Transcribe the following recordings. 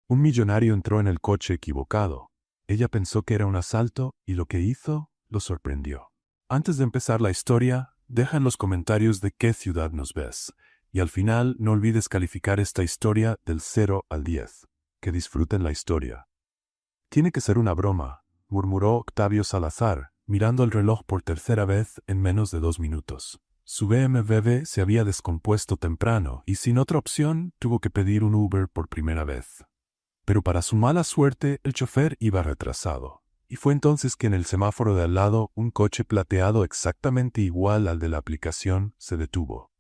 Un millonario entró en el coche equivocado. Ella pensó que era un asalto y lo que hizo lo sorprendió. Antes de empezar la historia, deja en los comentarios de qué ciudad nos ves. Y al final no olvides calificar esta historia del 0 al 10. Que disfruten la historia. Tiene que ser una broma, murmuró Octavio Salazar, mirando el reloj por tercera vez en menos de 2 minutos. Su BMW se había descompuesto temprano y sin otra opción tuvo que pedir un Uber por primera vez. Pero para su mala suerte, el chofer iba retrasado. Y fue entonces que en el semáforo de al lado, un coche plateado exactamente igual al de la aplicación se detuvo.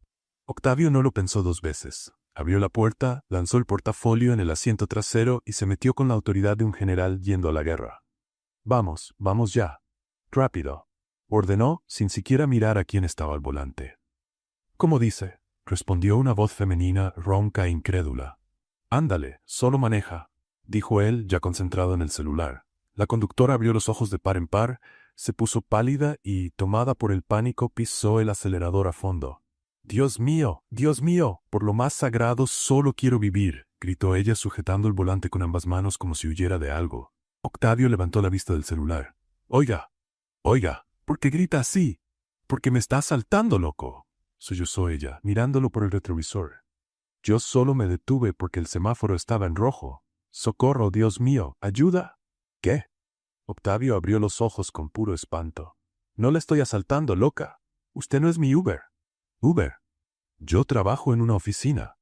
Octavio no lo pensó 2 veces. Abrió la puerta, lanzó el portafolio en el asiento trasero y se metió con la autoridad de un general yendo a la guerra. Vamos, vamos ya. Rápido. Ordenó, sin siquiera mirar a quién estaba al volante. ¿Cómo dice? Respondió una voz femenina, ronca e incrédula. Ándale, solo maneja, dijo él, ya concentrado en el celular. La conductora abrió los ojos de par en par, se puso pálida y, tomada por el pánico, pisó el acelerador a fondo. Dios mío, por lo más sagrado solo quiero vivir, gritó ella sujetando el volante con ambas manos como si huyera de algo. Octavio levantó la vista del celular. Oiga, ¿por qué grita así? Porque me está asaltando, loco, sollozó ella, mirándolo por el retrovisor. Yo solo me detuve porque el semáforo estaba en rojo. Socorro, Dios mío, ayuda. ¿Qué? Octavio abrió los ojos con puro espanto. No le estoy asaltando, loca. Usted no es mi Uber. Uber. Yo trabajo en una oficina.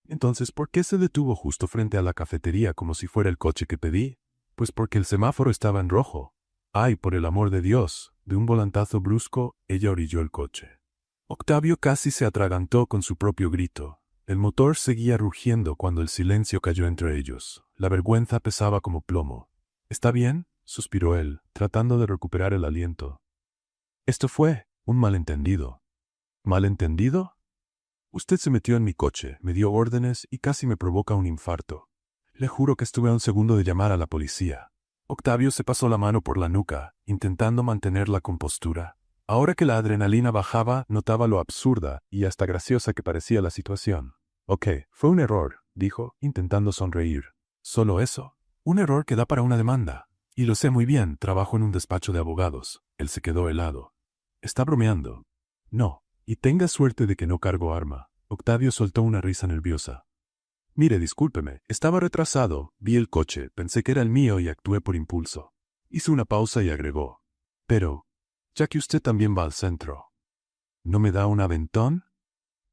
Entonces, ¿por qué se detuvo justo frente a la cafetería como si fuera el coche que pedí? Pues porque el semáforo estaba en rojo. Ay, por el amor de Dios. De un volantazo brusco, ella orilló el coche. Octavio casi se atragantó con su propio grito. El motor seguía rugiendo cuando el silencio cayó entre ellos. La vergüenza pesaba como plomo. ¿Está bien?, suspiró él, tratando de recuperar el aliento. Esto fue un malentendido. ¿Malentendido? Usted se metió en mi coche, me dio órdenes y casi me provoca un infarto. Le juro que estuve a un segundo de llamar a la policía. Octavio se pasó la mano por la nuca, intentando mantener la compostura. Ahora que la adrenalina bajaba, notaba lo absurda y hasta graciosa que parecía la situación. Ok, fue un error, dijo, intentando sonreír. ¿Solo eso? Un error que da para una demanda. Y lo sé muy bien, trabajo en un despacho de abogados. Él se quedó helado. ¿Está bromeando? No, y tenga suerte de que no cargo arma. Octavio soltó una risa nerviosa. Mire, discúlpeme, estaba retrasado, vi el coche, pensé que era el mío y actué por impulso. Hizo una pausa y agregó. Pero, ya que usted también va al centro, ¿no me da un aventón?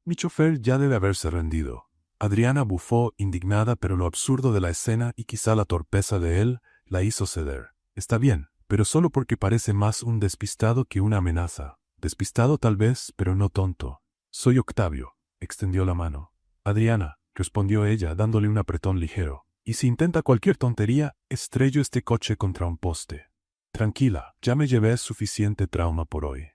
Mi chofer ya debe haberse rendido. Adriana bufó, indignada, pero lo absurdo de la escena y quizá la torpeza de él la hizo ceder. Está bien, pero solo porque parece más un despistado que una amenaza. Despistado tal vez, pero no tonto. Soy Octavio, extendió la mano. Adriana, respondió ella, dándole un apretón ligero. Y si intenta cualquier tontería, estrello este coche contra un poste. Tranquila, ya me llevé suficiente trauma por hoy.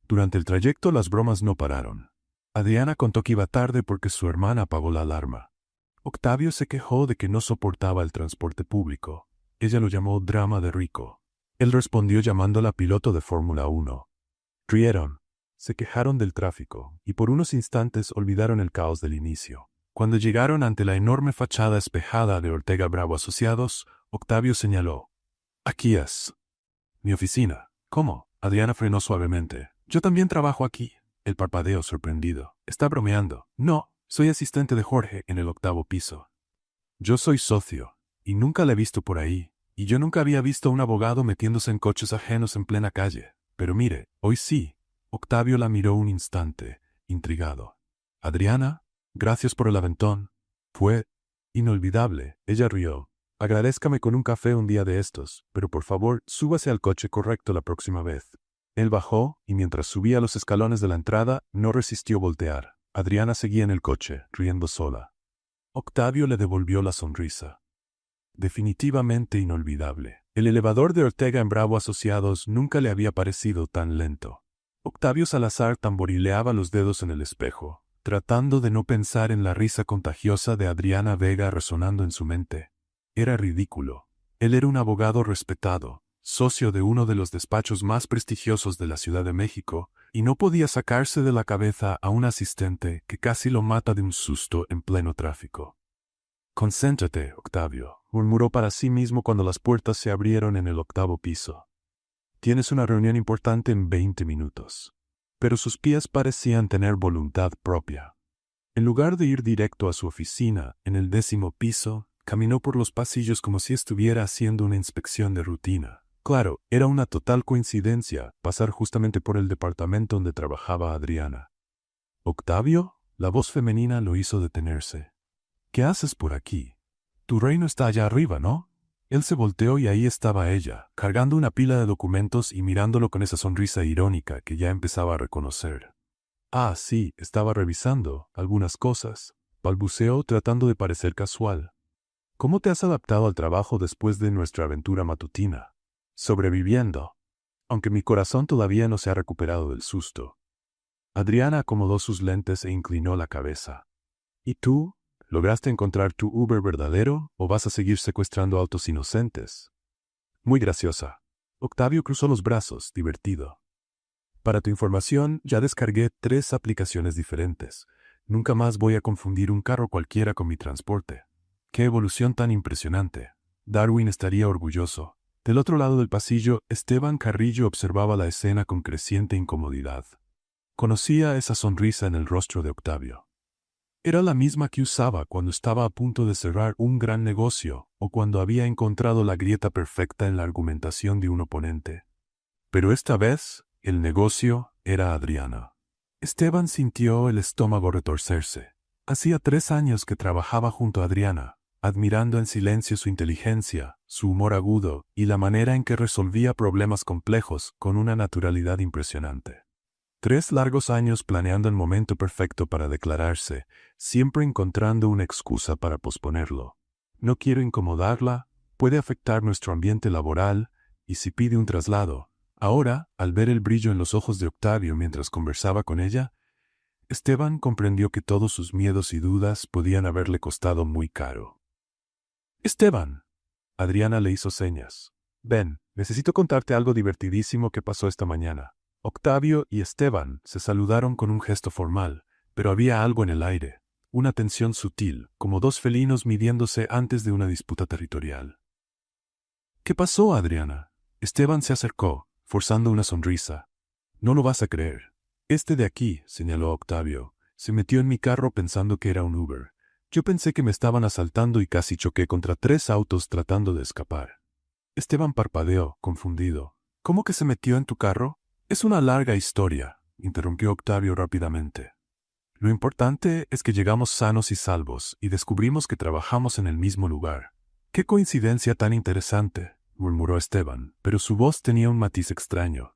Durante el trayecto las bromas no pararon. Adriana contó que iba tarde porque su hermana apagó la alarma. Octavio se quejó de que no soportaba el transporte público. Ella lo llamó drama de rico. Él respondió llamándola piloto de Fórmula 1. Rieron, se quejaron del tráfico y por unos instantes olvidaron el caos del inicio. Cuando llegaron ante la enorme fachada espejada de Ortega Bravo Asociados, Octavio señaló. Aquí es. Mi oficina. ¿Cómo? Adriana frenó suavemente. Yo también trabajo aquí. El parpadeó sorprendido. Está bromeando. No, soy asistente de Jorge en el 8º piso. Yo soy socio, y nunca la he visto por ahí, y yo nunca había visto a un abogado metiéndose en coches ajenos en plena calle. Pero mire, hoy sí. Octavio la miró un instante, intrigado. Adriana, gracias por el aventón. Fue inolvidable. Ella rió. Agradézcame con un café un día de estos, pero por favor, súbase al coche correcto la próxima vez. Él bajó, y mientras subía los escalones de la entrada, no resistió voltear. Adriana seguía en el coche, riendo sola. Octavio le devolvió la sonrisa. Definitivamente inolvidable. El elevador de Ortega en Bravo Asociados nunca le había parecido tan lento. Octavio Salazar tamborileaba los dedos en el espejo, tratando de no pensar en la risa contagiosa de Adriana Vega resonando en su mente. Era ridículo. Él era un abogado respetado, socio de uno de los despachos más prestigiosos de la Ciudad de México, y no podía sacarse de la cabeza a un asistente que casi lo mata de un susto en pleno tráfico. Concéntrate, Octavio, murmuró para sí mismo cuando las puertas se abrieron en el 8º piso. Tienes una reunión importante en 20 minutos. Pero sus pies parecían tener voluntad propia. En lugar de ir directo a su oficina, en el 10º piso, caminó por los pasillos como si estuviera haciendo una inspección de rutina. Claro, era una total coincidencia pasar justamente por el departamento donde trabajaba Adriana. ¿Octavio? La voz femenina lo hizo detenerse. ¿Qué haces por aquí? Tu reino está allá arriba, ¿no? Él se volteó y ahí estaba ella, cargando una pila de documentos y mirándolo con esa sonrisa irónica que ya empezaba a reconocer. Ah, sí, estaba revisando algunas cosas, balbuceó tratando de parecer casual. ¿Cómo te has adaptado al trabajo después de nuestra aventura matutina? Sobreviviendo, aunque mi corazón todavía no se ha recuperado del susto. Adriana acomodó sus lentes e inclinó la cabeza. ¿Y tú? ¿Lograste encontrar tu Uber verdadero o vas a seguir secuestrando autos inocentes? Muy graciosa. Octavio cruzó los brazos, divertido. Para tu información, ya descargué 3 aplicaciones diferentes. Nunca más voy a confundir un carro cualquiera con mi transporte. ¡Qué evolución tan impresionante! Darwin estaría orgulloso. Del otro lado del pasillo, Esteban Carrillo observaba la escena con creciente incomodidad. Conocía esa sonrisa en el rostro de Octavio. Era la misma que usaba cuando estaba a punto de cerrar un gran negocio o cuando había encontrado la grieta perfecta en la argumentación de un oponente. Pero esta vez, el negocio era Adriana. Esteban sintió el estómago retorcerse. Hacía 3 años que trabajaba junto a Adriana, admirando en silencio su inteligencia, su humor agudo y la manera en que resolvía problemas complejos con una naturalidad impresionante. 3 largos años planeando el momento perfecto para declararse, siempre encontrando una excusa para posponerlo. No quiero incomodarla, puede afectar nuestro ambiente laboral, y si pide un traslado. Ahora, al ver el brillo en los ojos de Octavio mientras conversaba con ella, Esteban comprendió que todos sus miedos y dudas podían haberle costado muy caro. ¡Esteban! Adriana le hizo señas. Ven, necesito contarte algo divertidísimo que pasó esta mañana. Octavio y Esteban se saludaron con un gesto formal, pero había algo en el aire, una tensión sutil, como 2 felinos midiéndose antes de una disputa territorial. ¿Qué pasó, Adriana? Esteban se acercó, forzando una sonrisa. No lo vas a creer. Este de aquí, señaló Octavio, se metió en mi carro pensando que era un Uber. Yo pensé que me estaban asaltando y casi choqué contra 3 autos tratando de escapar. Esteban parpadeó, confundido. ¿Cómo que se metió en tu carro? Es una larga historia, interrumpió Octavio rápidamente. Lo importante es que llegamos sanos y salvos y descubrimos que trabajamos en el mismo lugar. ¡Qué coincidencia tan interesante!, murmuró Esteban, pero su voz tenía un matiz extraño.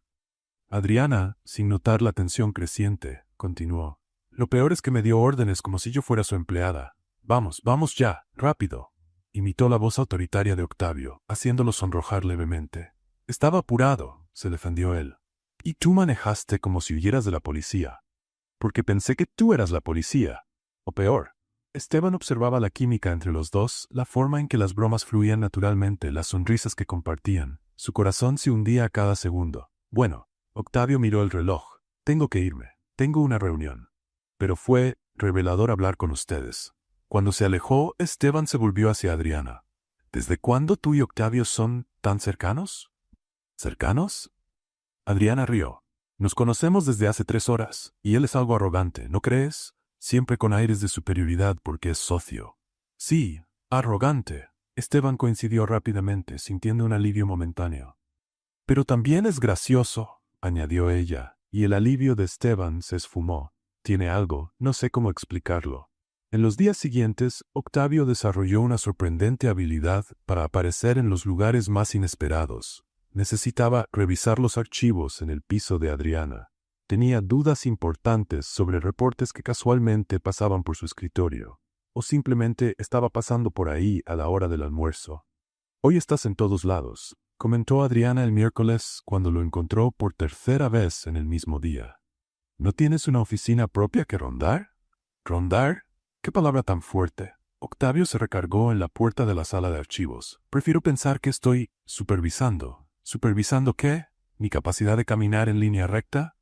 Adriana, sin notar la tensión creciente, continuó. Lo peor es que me dio órdenes como si yo fuera su empleada. Vamos, vamos ya, rápido. Imitó la voz autoritaria de Octavio, haciéndolo sonrojar levemente. Estaba apurado, se defendió él. Y tú manejaste como si huyeras de la policía. Porque pensé que tú eras la policía. O peor. Esteban observaba la química entre los dos, la forma en que las bromas fluían naturalmente, las sonrisas que compartían. Su corazón se hundía a cada segundo. Bueno, Octavio miró el reloj. Tengo que irme. Tengo una reunión. Pero fue revelador hablar con ustedes. Cuando se alejó, Esteban se volvió hacia Adriana. ¿Desde cuándo tú y Octavio son tan cercanos? ¿Cercanos? Adriana rió. Nos conocemos desde hace 3 horas, y él es algo arrogante, ¿no crees? Siempre con aires de superioridad porque es socio. Sí, arrogante. Esteban coincidió rápidamente, sintiendo un alivio momentáneo. Pero también es gracioso, añadió ella, y el alivio de Esteban se esfumó. Tiene algo, no sé cómo explicarlo. En los días siguientes, Octavio desarrolló una sorprendente habilidad para aparecer en los lugares más inesperados. Necesitaba revisar los archivos en el piso de Adriana. Tenía dudas importantes sobre reportes que casualmente pasaban por su escritorio, o simplemente estaba pasando por ahí a la hora del almuerzo. Hoy estás en todos lados, comentó Adriana el miércoles cuando lo encontró por 3ª vez en el mismo día. ¿No tienes una oficina propia que rondar? ¿Rondar? ¡Qué palabra tan fuerte! Octavio se recargó en la puerta de la sala de archivos. Prefiero pensar que estoy supervisando. ¿Supervisando qué? ¿Mi capacidad de caminar en línea recta?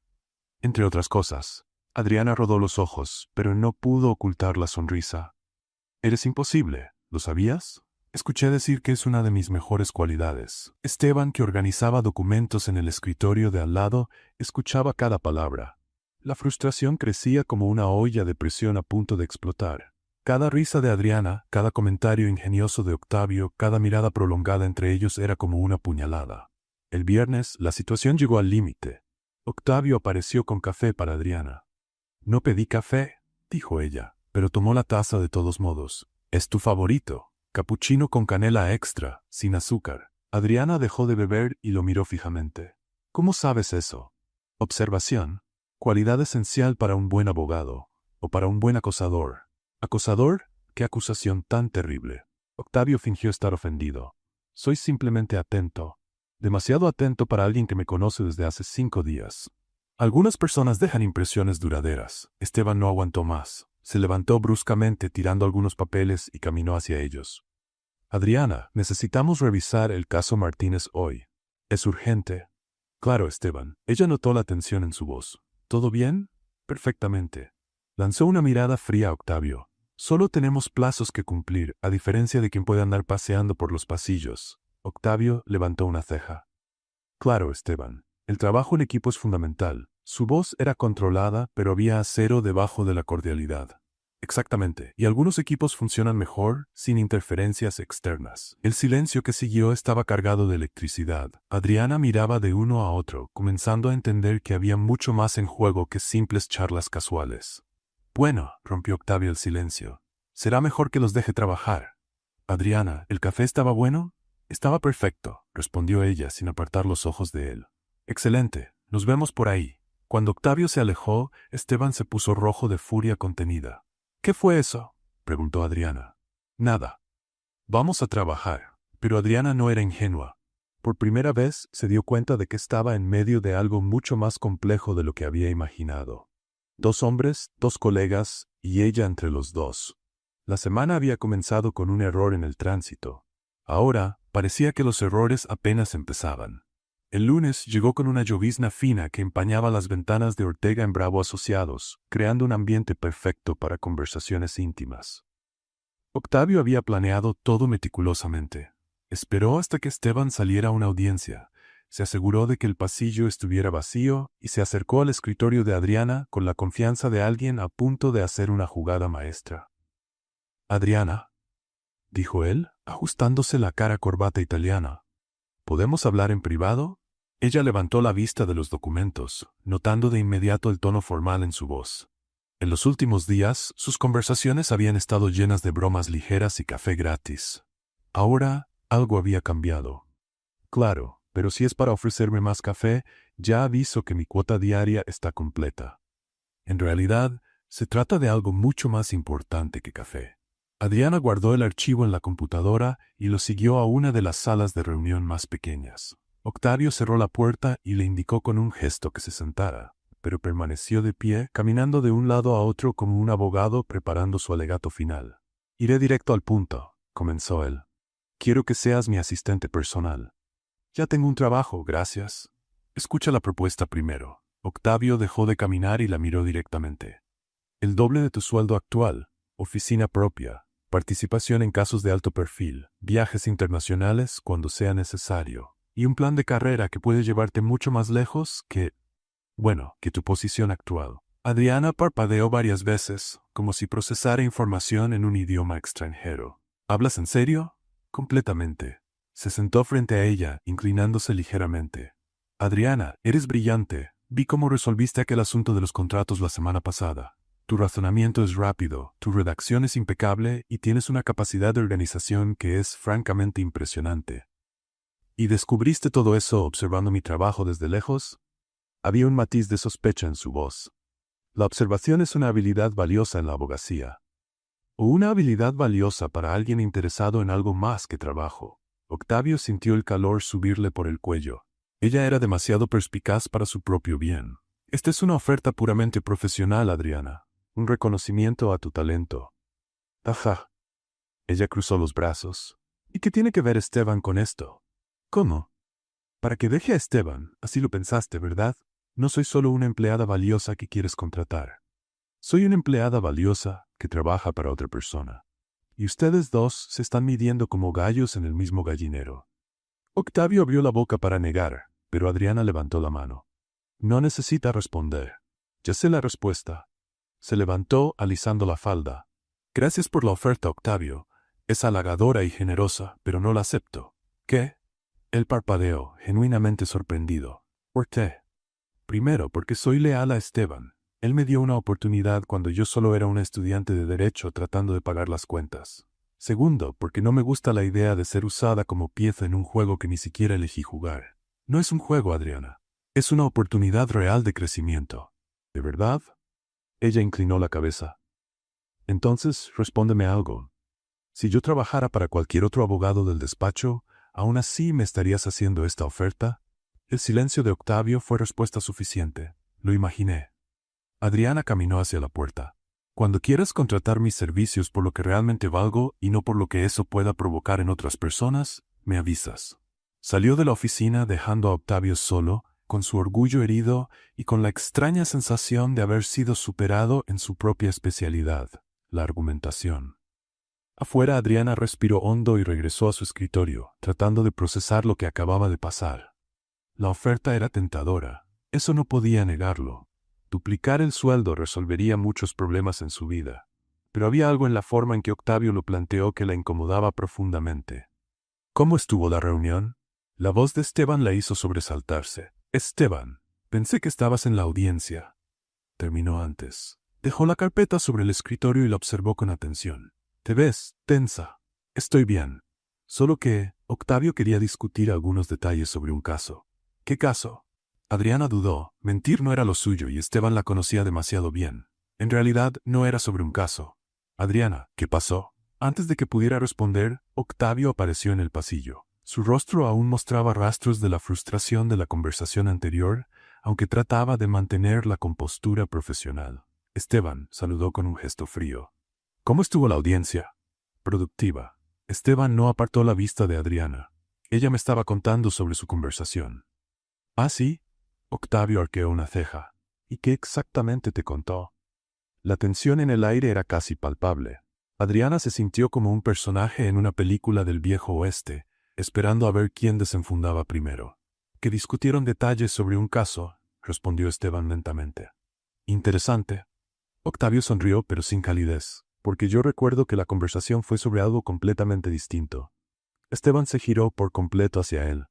Entre otras cosas. Adriana rodó los ojos, pero no pudo ocultar la sonrisa. Eres imposible, ¿lo sabías? Escuché decir que es una de mis mejores cualidades. Esteban, que organizaba documentos en el escritorio de al lado, escuchaba cada palabra. La frustración crecía como una olla de presión a punto de explotar. Cada risa de Adriana, cada comentario ingenioso de Octavio, cada mirada prolongada entre ellos era como una puñalada. El viernes, la situación llegó al límite. Octavio apareció con café para Adriana. No pedí café, dijo ella, pero tomó la taza de todos modos. Es tu favorito. Capuchino con canela extra, sin azúcar. Adriana dejó de beber y lo miró fijamente. ¿Cómo sabes eso? Observación. Cualidad esencial para un buen abogado, o para un buen acosador. ¿Acosador? ¡Qué acusación tan terrible! Octavio fingió estar ofendido. Soy simplemente atento. Demasiado atento para alguien que me conoce desde hace 5 días. Algunas personas dejan impresiones duraderas. Esteban no aguantó más. Se levantó bruscamente tirando algunos papeles y caminó hacia ellos. Adriana, necesitamos revisar el caso Martínez hoy. ¿Es urgente? Claro, Esteban. Ella notó la tensión en su voz. ¿Todo bien? Perfectamente. Lanzó una mirada fría a Octavio. Solo tenemos plazos que cumplir, a diferencia de quien puede andar paseando por los pasillos. Octavio levantó una ceja. Claro, Esteban. El trabajo en equipo es fundamental. Su voz era controlada, pero había acero debajo de la cordialidad. Exactamente, y algunos equipos funcionan mejor sin interferencias externas. El silencio que siguió estaba cargado de electricidad. Adriana miraba de uno a otro, comenzando a entender que había mucho más en juego que simples charlas casuales. Bueno, rompió Octavio el silencio. Será mejor que los deje trabajar. Adriana, ¿el café estaba bueno? Estaba perfecto, respondió ella sin apartar los ojos de él. Excelente, nos vemos por ahí. Cuando Octavio se alejó, Esteban se puso rojo de furia contenida. ¿Qué fue eso?, preguntó Adriana. Nada. Vamos a trabajar. Pero Adriana no era ingenua. Por primera vez se dio cuenta de que estaba en medio de algo mucho más complejo de lo que había imaginado. 2 hombres, 2 colegas, y ella entre los 2. La semana había comenzado con un error en el tránsito. Ahora, parecía que los errores apenas empezaban. El lunes llegó con una llovizna fina que empañaba las ventanas de Ortega en Bravo Asociados, creando un ambiente perfecto para conversaciones íntimas. Octavio había planeado todo meticulosamente. Esperó hasta que Esteban saliera a una audiencia, se aseguró de que el pasillo estuviera vacío y se acercó al escritorio de Adriana con la confianza de alguien a punto de hacer una jugada maestra. «Adriana», dijo él, ajustándose la cara corbata italiana. «¿Podemos hablar en privado?» Ella levantó la vista de los documentos, notando de inmediato el tono formal en su voz. En los últimos días, sus conversaciones habían estado llenas de bromas ligeras y café gratis. Ahora, algo había cambiado. «Claro, pero si es para ofrecerme más café, ya aviso que mi cuota diaria está completa. En realidad, se trata de algo mucho más importante que café». Adriana guardó el archivo en la computadora y lo siguió a una de las salas de reunión más pequeñas. Octavio cerró la puerta y le indicó con un gesto que se sentara, pero permaneció de pie, caminando de un lado a otro como un abogado preparando su alegato final. «Iré directo al punto», comenzó él. «Quiero que seas mi asistente personal». «Ya tengo un trabajo, gracias». «Escucha la propuesta primero». Octavio dejó de caminar y la miró directamente. «El doble de tu sueldo actual, oficina propia, participación en casos de alto perfil, viajes internacionales cuando sea necesario, y un plan de carrera que puede llevarte mucho más lejos que tu posición actual». Adriana parpadeó varias veces, como si procesara información en un idioma extranjero. «¿Hablas en serio?» «Completamente». Se sentó frente a ella, inclinándose ligeramente. «Adriana, eres brillante. Vi cómo resolviste aquel asunto de los contratos la semana pasada. Tu razonamiento es rápido, tu redacción es impecable y tienes una capacidad de organización que es francamente impresionante. ¿Y descubriste todo eso observando mi trabajo desde lejos?» Había un matiz de sospecha en su voz. La observación es una habilidad valiosa en la abogacía. O una habilidad valiosa para alguien interesado en algo más que trabajo. Octavio sintió el calor subirle por el cuello. Ella era demasiado perspicaz para su propio bien. «Esta es una oferta puramente profesional, Adriana. Un reconocimiento a tu talento». «Ajá». Ella cruzó los brazos. «¿Y qué tiene que ver Esteban con esto?» «¿Cómo?» «Para que deje a Esteban, así lo pensaste, ¿verdad? No soy solo una empleada valiosa que quieres contratar. Soy una empleada valiosa que trabaja para otra persona». y ustedes dos se están midiendo como gallos en el mismo gallinero. Octavio abrió la boca para negar, pero Adriana levantó la mano. No necesita responder. Ya sé la respuesta. Se levantó alisando la falda. Gracias por la oferta, Octavio. Es halagadora y generosa, pero no la acepto. ¿Qué? Él parpadeó, genuinamente sorprendido. ¿Por qué? Primero, porque soy leal a Esteban. Él me dio una oportunidad cuando yo solo era un estudiante de derecho tratando de pagar las cuentas. Segundo, porque no me gusta la idea de ser usada como pieza en un juego que ni siquiera elegí jugar. No es un juego, Adriana. Es una oportunidad real de crecimiento. ¿De verdad? Ella inclinó la cabeza. Entonces, respóndeme algo. Si yo trabajara para cualquier otro abogado del despacho, ¿aún así me estarías haciendo esta oferta? El silencio de Octavio fue respuesta suficiente. Lo imaginé. Adriana caminó hacia la puerta. Cuando quieras contratar mis servicios por lo que realmente valgo y no por lo que eso pueda provocar en otras personas, me avisas. Salió de la oficina dejando a Octavio solo, con su orgullo herido y con la extraña sensación de haber sido superado en su propia especialidad, la argumentación. Afuera Adriana respiró hondo y regresó a su escritorio, tratando de procesar lo que acababa de pasar. La oferta era tentadora. Eso no podía negarlo. Duplicar el sueldo resolvería muchos problemas en su vida. Pero había algo en la forma en que Octavio lo planteó que la incomodaba profundamente. ¿Cómo estuvo la reunión? La voz de Esteban la hizo sobresaltarse. Esteban, pensé que estabas en la audiencia. Terminó antes. Dejó la carpeta sobre el escritorio y la observó con atención. Te ves tensa. Estoy bien. Solo que Octavio quería discutir algunos detalles sobre un caso. ¿Qué caso? Adriana dudó. Mentir no era lo suyo y Esteban la conocía demasiado bien. En realidad, no era sobre un caso. Adriana, ¿qué pasó? Antes de que pudiera responder, Octavio apareció en el pasillo. Su rostro aún mostraba rastros de la frustración de la conversación anterior, aunque trataba de mantener la compostura profesional. Esteban saludó con un gesto frío. ¿Cómo estuvo la audiencia? Productiva. Esteban no apartó la vista de Adriana. Ella me estaba contando sobre su conversación. ¿Ah, sí? Octavio arqueó una ceja. ¿Y qué exactamente te contó? La tensión en el aire era casi palpable. Adriana se sintió como un personaje en una película del viejo oeste, esperando a ver quién desenfundaba primero. Que discutieron detalles sobre un caso, respondió Esteban lentamente. Interesante. Octavio sonrió, pero sin calidez, porque yo recuerdo que la conversación fue sobre algo completamente distinto. Esteban se giró por completo hacia él.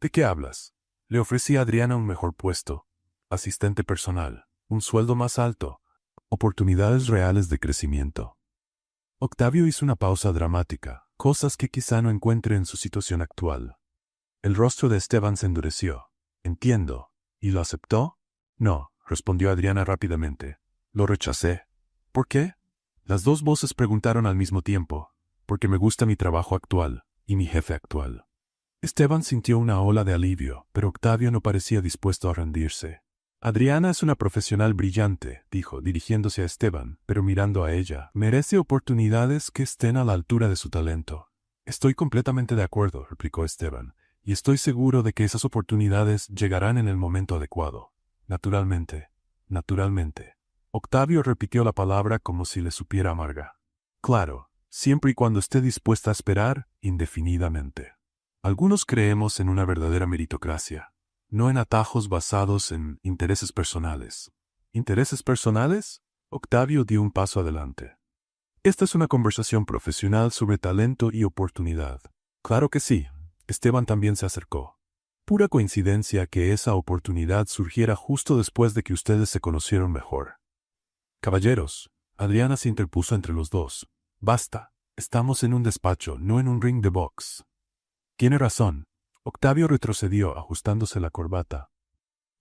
¿De qué hablas? Le ofrecí a Adriana un mejor puesto, asistente personal, un sueldo más alto, oportunidades reales de crecimiento. Octavio hizo una pausa dramática, cosas que quizá no encuentre en su situación actual. El rostro de Esteban se endureció. Entiendo. ¿Y lo aceptó? No, respondió Adriana rápidamente. Lo rechacé. ¿Por qué? Las dos voces preguntaron al mismo tiempo. Porque me gusta mi trabajo actual y mi jefe actual. Esteban sintió una ola de alivio, pero Octavio no parecía dispuesto a rendirse. Adriana es una profesional brillante, dijo, dirigiéndose a Esteban, pero mirando a ella. Merece oportunidades que estén a la altura de su talento. Estoy completamente de acuerdo, replicó Esteban, y estoy seguro de que esas oportunidades llegarán en el momento adecuado. Naturalmente, naturalmente. Octavio repitió la palabra como si le supiera amarga. Claro, siempre y cuando esté dispuesta a esperar indefinidamente. Algunos creemos en una verdadera meritocracia, no en atajos basados en intereses personales. ¿Intereses personales? Octavio dio un paso adelante. Esta es una conversación profesional sobre talento y oportunidad. Claro que sí. Esteban también se acercó. Pura coincidencia que esa oportunidad surgiera justo después de que ustedes se conocieron mejor. Caballeros, Adriana se interpuso entre los dos. Basta. Estamos en un despacho, no en un ring de box. Tiene razón. Octavio retrocedió, ajustándose la corbata.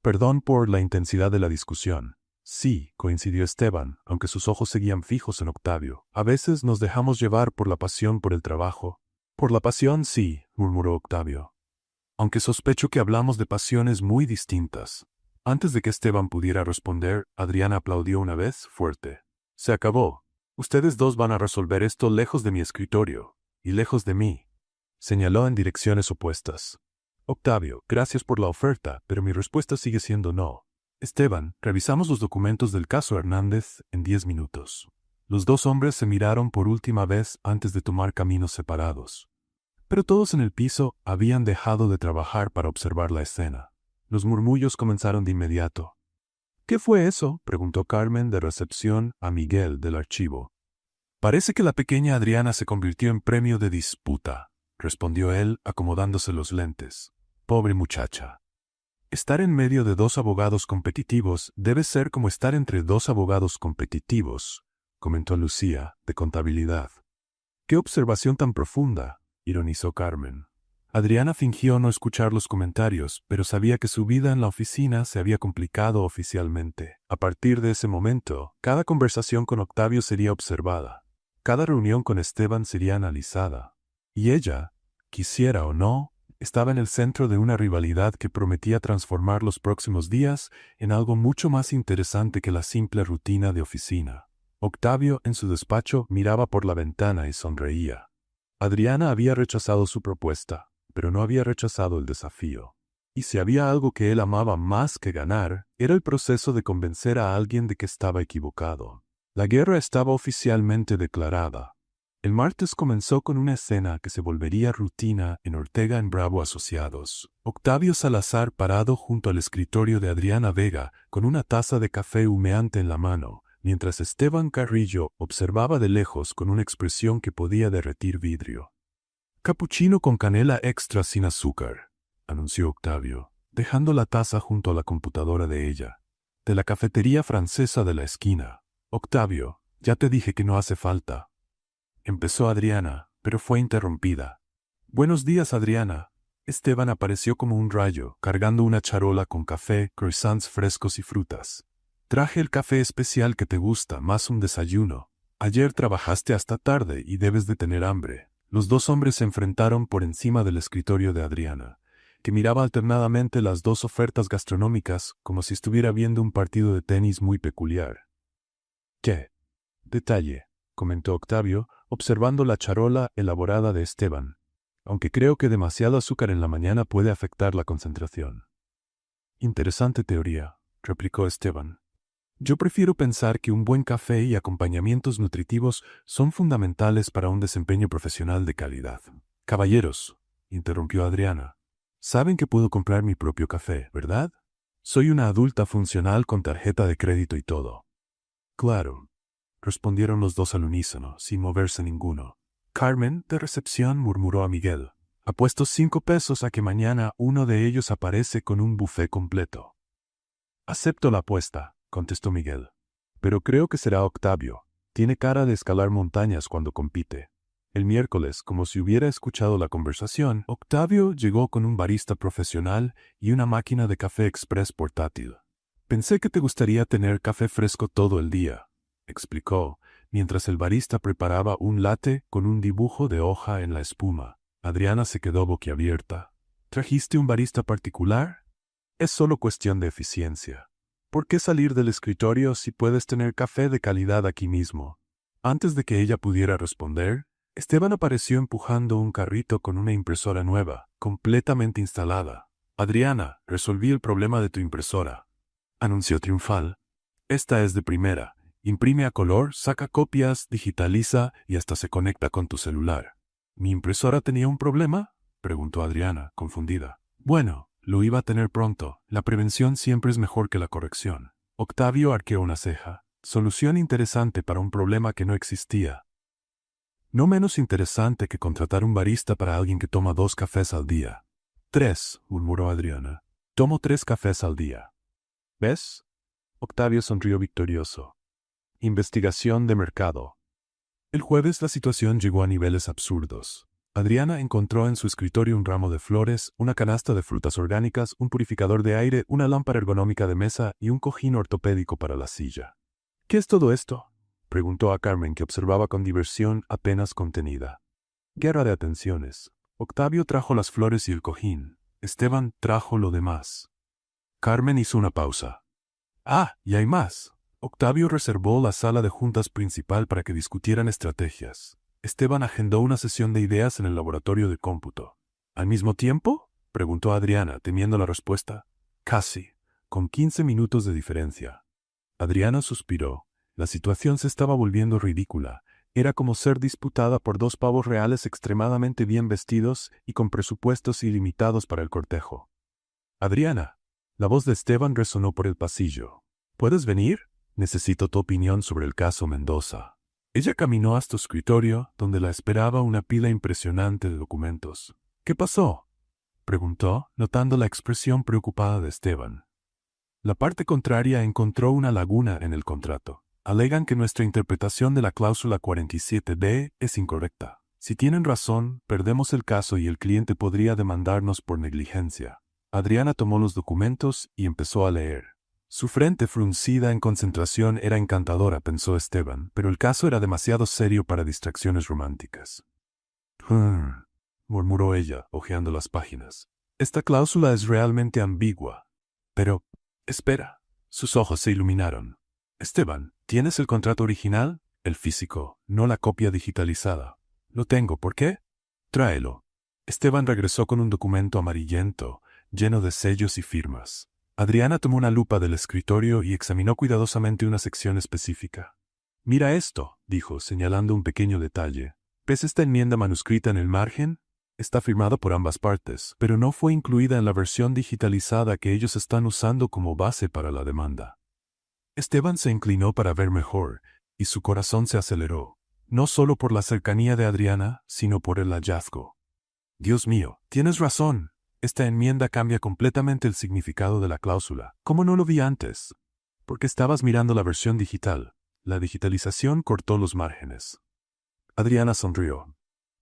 Perdón por la intensidad de la discusión. Sí, coincidió Esteban, aunque sus ojos seguían fijos en Octavio. A veces nos dejamos llevar por la pasión por el trabajo. Por la pasión, sí, murmuró Octavio. Aunque sospecho que hablamos de pasiones muy distintas. Antes de que Esteban pudiera responder, Adriana aplaudió una vez, fuerte. Se acabó. Ustedes dos van a resolver esto lejos de mi escritorio. Y lejos de mí. Señaló en direcciones opuestas. Octavio, gracias por la oferta, pero mi respuesta sigue siendo no. Esteban, revisamos los documentos del caso Hernández en 10 minutos. Los dos hombres se miraron por última vez antes de tomar caminos separados. Pero todos en el piso habían dejado de trabajar para observar la escena. Los murmullos comenzaron de inmediato. ¿Qué fue eso?, preguntó Carmen de recepción a Miguel del archivo. Parece que la pequeña Adriana se convirtió en premio de disputa, respondió él acomodándose los lentes. Pobre muchacha. Estar en medio de dos abogados competitivos debe ser como estar entre dos abogados competitivos, comentó Lucía, de contabilidad. ¡Qué observación tan profunda!, ironizó Carmen. Adriana fingió no escuchar los comentarios, pero sabía que su vida en la oficina se había complicado oficialmente. A partir de ese momento, cada conversación con Octavio sería observada. Cada reunión con Esteban sería analizada. Y ella, quisiera o no, estaba en el centro de una rivalidad que prometía transformar los próximos días en algo mucho más interesante que la simple rutina de oficina. Octavio, en su despacho, miraba por la ventana y sonreía. Adriana había rechazado su propuesta, pero no había rechazado el desafío. Y si había algo que él amaba más que ganar, era el proceso de convencer a alguien de que estaba equivocado. La guerra estaba oficialmente declarada. El martes comenzó con una escena que se volvería rutina en Ortega en Bravo Asociados. Octavio Salazar parado junto al escritorio de Adriana Vega con una taza de café humeante en la mano, mientras Esteban Carrillo observaba de lejos con una expresión que podía derretir vidrio. «Capuchino con canela extra sin azúcar», anunció Octavio, dejando la taza junto a la computadora de ella. «De la cafetería francesa de la esquina». «Octavio, ya te dije que no hace falta», empezó Adriana, pero fue interrumpida. «Buenos días, Adriana». Esteban apareció como un rayo, cargando una charola con café, croissants frescos y frutas. «Traje el café especial que te gusta, más un desayuno. Ayer trabajaste hasta tarde y debes de tener hambre». Los dos hombres se enfrentaron por encima del escritorio de Adriana, que miraba alternadamente las dos ofertas gastronómicas como si estuviera viendo un partido de tenis muy peculiar. «¿Qué detalle?», comentó Octavio, observando la charola elaborada de Esteban. «Aunque creo que demasiado azúcar en la mañana puede afectar la concentración». «Interesante teoría», replicó Esteban. «Yo prefiero pensar que un buen café y acompañamientos nutritivos son fundamentales para un desempeño profesional de calidad». «Caballeros», interrumpió Adriana, «saben que puedo comprar mi propio café, ¿verdad? Soy una adulta funcional con tarjeta de crédito y todo». «Claro», respondieron los dos al unísono, sin moverse ninguno. Carmen, de recepción, murmuró a Miguel. «Apuesto 5 pesos a que mañana uno de ellos aparece con un buffet completo». «Acepto la apuesta», contestó Miguel. «Pero creo que será Octavio. Tiene cara de escalar montañas cuando compite». El miércoles, como si hubiera escuchado la conversación, Octavio llegó con un barista profesional y una máquina de café express portátil. «Pensé que te gustaría tener café fresco todo el día», explicó, mientras el barista preparaba un latte con un dibujo de hoja en la espuma. Adriana se quedó boquiabierta. «¿Trajiste un barista particular?» «Es solo cuestión de eficiencia. ¿Por qué salir del escritorio si puedes tener café de calidad aquí mismo?» Antes de que ella pudiera responder, Esteban apareció empujando un carrito con una impresora nueva, completamente instalada. «Adriana, resolví el problema de tu impresora», anunció triunfal. «Esta es de primera. Imprime a color, saca copias, digitaliza y hasta se conecta con tu celular». «¿Mi impresora tenía un problema?», preguntó Adriana, confundida. «Bueno, lo iba a tener pronto. La prevención siempre es mejor que la corrección». Octavio arqueó una ceja. Solución interesante para un problema que no existía. No menos interesante que contratar un barista para alguien que toma 2 cafés al día. 3, murmuró Adriana. «Tomo 3 cafés al día». «¿Ves?». Octavio sonrió victorioso. Investigación de mercado. El jueves la situación llegó a niveles absurdos. Adriana encontró en su escritorio un ramo de flores, una canasta de frutas orgánicas, un purificador de aire, una lámpara ergonómica de mesa y un cojín ortopédico para la silla. «¿Qué es todo esto?», preguntó a Carmen, que observaba con diversión apenas contenida. «Guerra de atenciones. Octavio trajo las flores y el cojín. Esteban trajo lo demás». Carmen hizo una pausa. «Ah, y hay más». Octavio reservó la sala de juntas principal para que discutieran estrategias. Esteban agendó una sesión de ideas en el laboratorio de cómputo. «¿Al mismo tiempo?», preguntó Adriana, temiendo la respuesta. «Casi, con 15 minutos de diferencia». Adriana suspiró. La situación se estaba volviendo ridícula. Era como ser disputada por dos pavos reales extremadamente bien vestidos y con presupuestos ilimitados para el cortejo. Adriana. La voz de Esteban resonó por el pasillo. ¿Puedes venir? Necesito tu opinión sobre el caso Mendoza. Ella caminó hasta su escritorio, donde la esperaba una pila impresionante de documentos. ¿Qué pasó?, preguntó, notando la expresión preocupada de Esteban. La parte contraria encontró una laguna en el contrato. Alegan que nuestra interpretación de la cláusula 47b es incorrecta. Si tienen razón, perdemos el caso y el cliente podría demandarnos por negligencia. Adriana tomó los documentos y empezó a leer. Su frente fruncida en concentración era encantadora, pensó Esteban, pero el caso era demasiado serio para distracciones románticas. Murmuró ella, hojeando las páginas. Esta cláusula es realmente ambigua. Pero, espera. Sus ojos se iluminaron. Esteban, ¿tienes el contrato original? El físico, no la copia digitalizada. Lo tengo, ¿por qué? Tráelo. Esteban regresó con un documento amarillento, lleno de sellos y firmas. Adriana tomó una lupa del escritorio y examinó cuidadosamente una sección específica. Mira esto, dijo, señalando un pequeño detalle. ¿Ves esta enmienda manuscrita en el margen? Está firmada por ambas partes, pero no fue incluida en la versión digitalizada que ellos están usando como base para la demanda. Esteban se inclinó para ver mejor, y su corazón se aceleró, no solo por la cercanía de Adriana, sino por el hallazgo. Dios mío, tienes razón. Esta enmienda cambia completamente el significado de la cláusula. ¿Cómo no lo vi antes? Porque estabas mirando la versión digital. La digitalización cortó los márgenes. Adriana sonrió.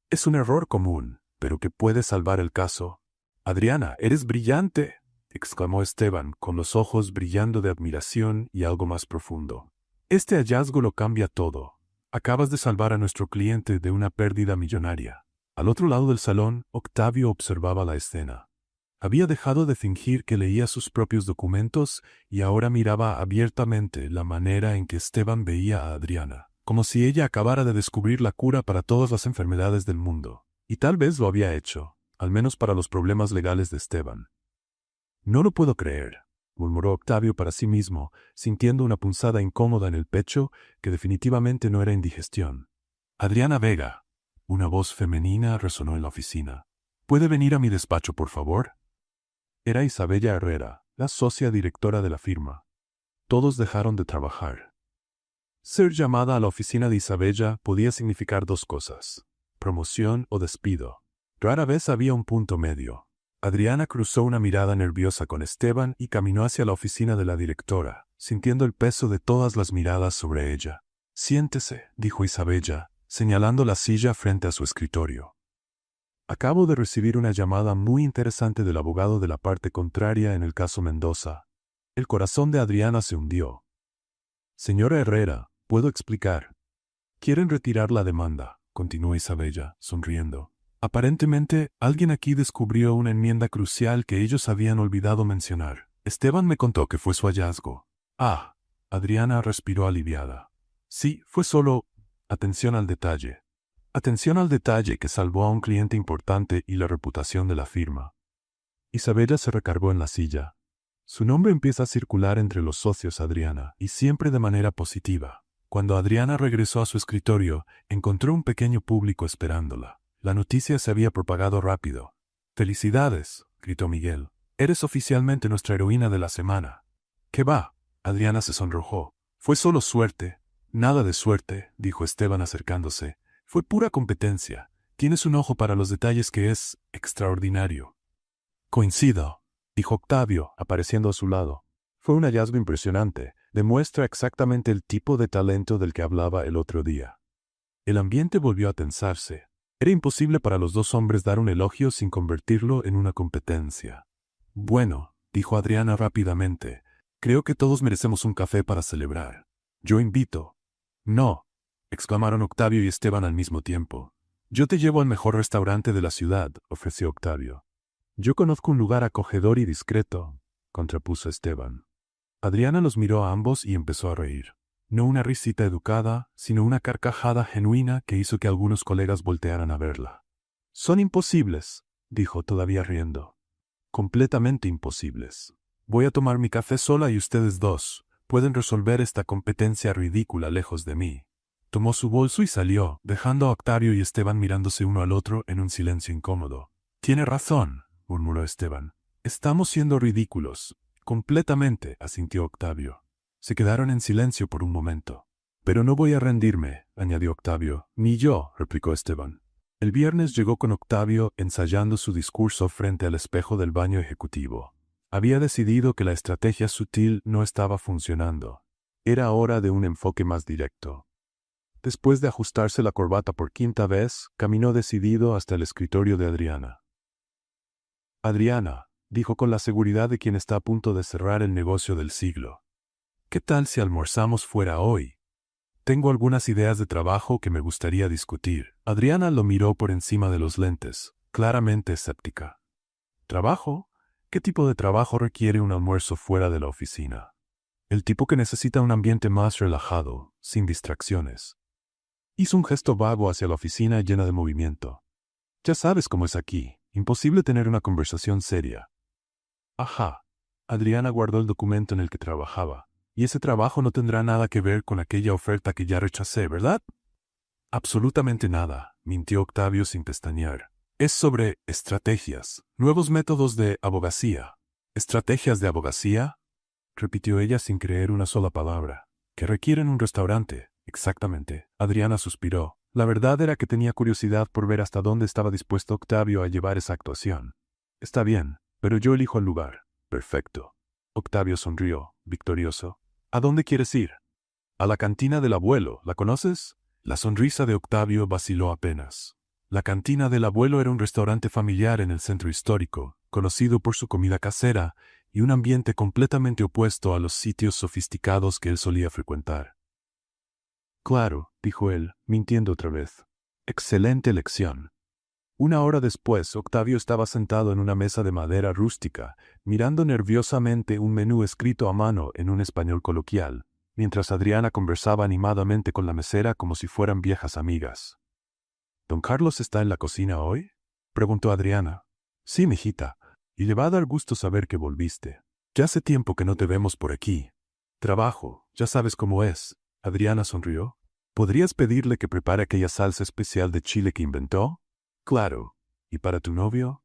Es un error común, pero que puede salvar el caso. Adriana, eres brillante, exclamó Esteban, con los ojos brillando de admiración y algo más profundo. Este hallazgo lo cambia todo. Acabas de salvar a nuestro cliente de una pérdida millonaria. Al otro lado del salón, Octavio observaba la escena. Había dejado de fingir que leía sus propios documentos y ahora miraba abiertamente la manera en que Esteban veía a Adriana, como si ella acabara de descubrir la cura para todas las enfermedades del mundo. Y tal vez lo había hecho, al menos para los problemas legales de Esteban. No lo puedo creer, murmuró Octavio para sí mismo, sintiendo una punzada incómoda en el pecho que definitivamente no era indigestión. Adriana Vega. Una voz femenina resonó en la oficina. ¿Puede venir a mi despacho, por favor? Era Isabella Herrera, la socia directora de la firma. Todos dejaron de trabajar. Ser llamada a la oficina de Isabella podía significar dos cosas: promoción o despido. Rara vez había un punto medio. Adriana cruzó una mirada nerviosa con Esteban y caminó hacia la oficina de la directora, sintiendo el peso de todas las miradas sobre ella. Siéntese, dijo Isabella, señalando la silla frente a su escritorio. Acabo de recibir una llamada muy interesante del abogado de la parte contraria en el caso Mendoza. El corazón de Adriana se hundió. Señora Herrera, puedo explicar. Quieren retirar la demanda, continuó Isabella, sonriendo. Aparentemente, alguien aquí descubrió una enmienda crucial que ellos habían olvidado mencionar. Esteban me contó que fue su hallazgo. Ah, Adriana respiró aliviada. Sí, fue solo atención al detalle. Atención al detalle que salvó a un cliente importante y la reputación de la firma. Isabella se recargó en la silla. Su nombre empieza a circular entre los socios, Adriana, y siempre de manera positiva. Cuando Adriana regresó a su escritorio, encontró un pequeño público esperándola. La noticia se había propagado rápido. «¡Felicidades!», gritó Miguel. «Eres oficialmente nuestra heroína de la semana». «¿Qué va?», Adriana se sonrojó. «Fue solo suerte». «Nada de suerte», dijo Esteban acercándose. «Fue pura competencia. Tienes un ojo para los detalles que es extraordinario». «Coincido», dijo Octavio, apareciendo a su lado. «Fue un hallazgo impresionante. Demuestra exactamente el tipo de talento del que hablaba el otro día». El ambiente volvió a tensarse. Era imposible para los dos hombres dar un elogio sin convertirlo en una competencia. «Bueno», dijo Adriana rápidamente, «creo que todos merecemos un café para celebrar. Yo invito». «No», exclamaron Octavio y Esteban al mismo tiempo. «Yo te llevo al mejor restaurante de la ciudad», ofreció Octavio. «Yo conozco un lugar acogedor y discreto», contrapuso Esteban. Adriana los miró a ambos y empezó a reír. No una risita educada, sino una carcajada genuina que hizo que algunos colegas voltearan a verla. «Son imposibles», dijo todavía riendo. «Completamente imposibles. Voy a tomar mi café sola y ustedes dos. Pueden resolver esta competencia ridícula lejos de mí. Tomó su bolso y salió, dejando a Octavio y Esteban mirándose uno al otro en un silencio incómodo. Tiene razón, murmuró Esteban. Estamos siendo ridículos. Completamente, asintió Octavio. Se quedaron en silencio por un momento. Pero no voy a rendirme, añadió Octavio. Ni yo, replicó Esteban. El viernes llegó con Octavio ensayando su discurso frente al espejo del baño ejecutivo. Había decidido que la estrategia sutil no estaba funcionando. Era hora de un enfoque más directo. Después de ajustarse la corbata por quinta vez, caminó decidido hasta el escritorio de Adriana. Adriana, dijo con la seguridad de quien está a punto de cerrar el negocio del siglo. ¿Qué tal si almorzamos fuera hoy? Tengo algunas ideas de trabajo que me gustaría discutir. Adriana lo miró por encima de los lentes, claramente escéptica. ¿Trabajo? ¿Qué tipo de trabajo requiere un almuerzo fuera de la oficina? El tipo que necesita un ambiente más relajado, sin distracciones. Hizo un gesto vago hacia la oficina llena de movimiento. Ya sabes cómo es aquí, imposible tener una conversación seria. Ajá. Adriana guardó el documento en el que trabajaba. Y ese trabajo no tendrá nada que ver con aquella oferta que ya rechacé, ¿verdad? Absolutamente nada, mintió Octavio sin pestañear. Es sobre estrategias, nuevos métodos de abogacía. ¿Estrategias de abogacía? Repitió ella sin creer una sola palabra. Que requieren un restaurante. Exactamente. Adriana suspiró. La verdad era que tenía curiosidad por ver hasta dónde estaba dispuesto Octavio a llevar esa actuación. Está bien, pero yo elijo el lugar. Perfecto. Octavio sonrió, victorioso. ¿A dónde quieres ir? A la cantina del abuelo, ¿la conoces? La sonrisa de Octavio vaciló apenas. La cantina del abuelo era un restaurante familiar en el centro histórico, conocido por su comida casera y un ambiente completamente opuesto a los sitios sofisticados que él solía frecuentar. Claro, dijo él, mintiendo otra vez. Excelente elección. Una hora después, Octavio estaba sentado en una mesa de madera rústica, mirando nerviosamente un menú escrito a mano en un español coloquial, mientras Adriana conversaba animadamente con la mesera como si fueran viejas amigas. ¿Don Carlos está en la cocina hoy? Preguntó Adriana. Sí, mijita, y le va a dar gusto saber que volviste. Ya hace tiempo que no te vemos por aquí. Trabajo, ya sabes cómo es. Adriana sonrió. ¿Podrías pedirle que prepare aquella salsa especial de chile que inventó? Claro. ¿Y para tu novio?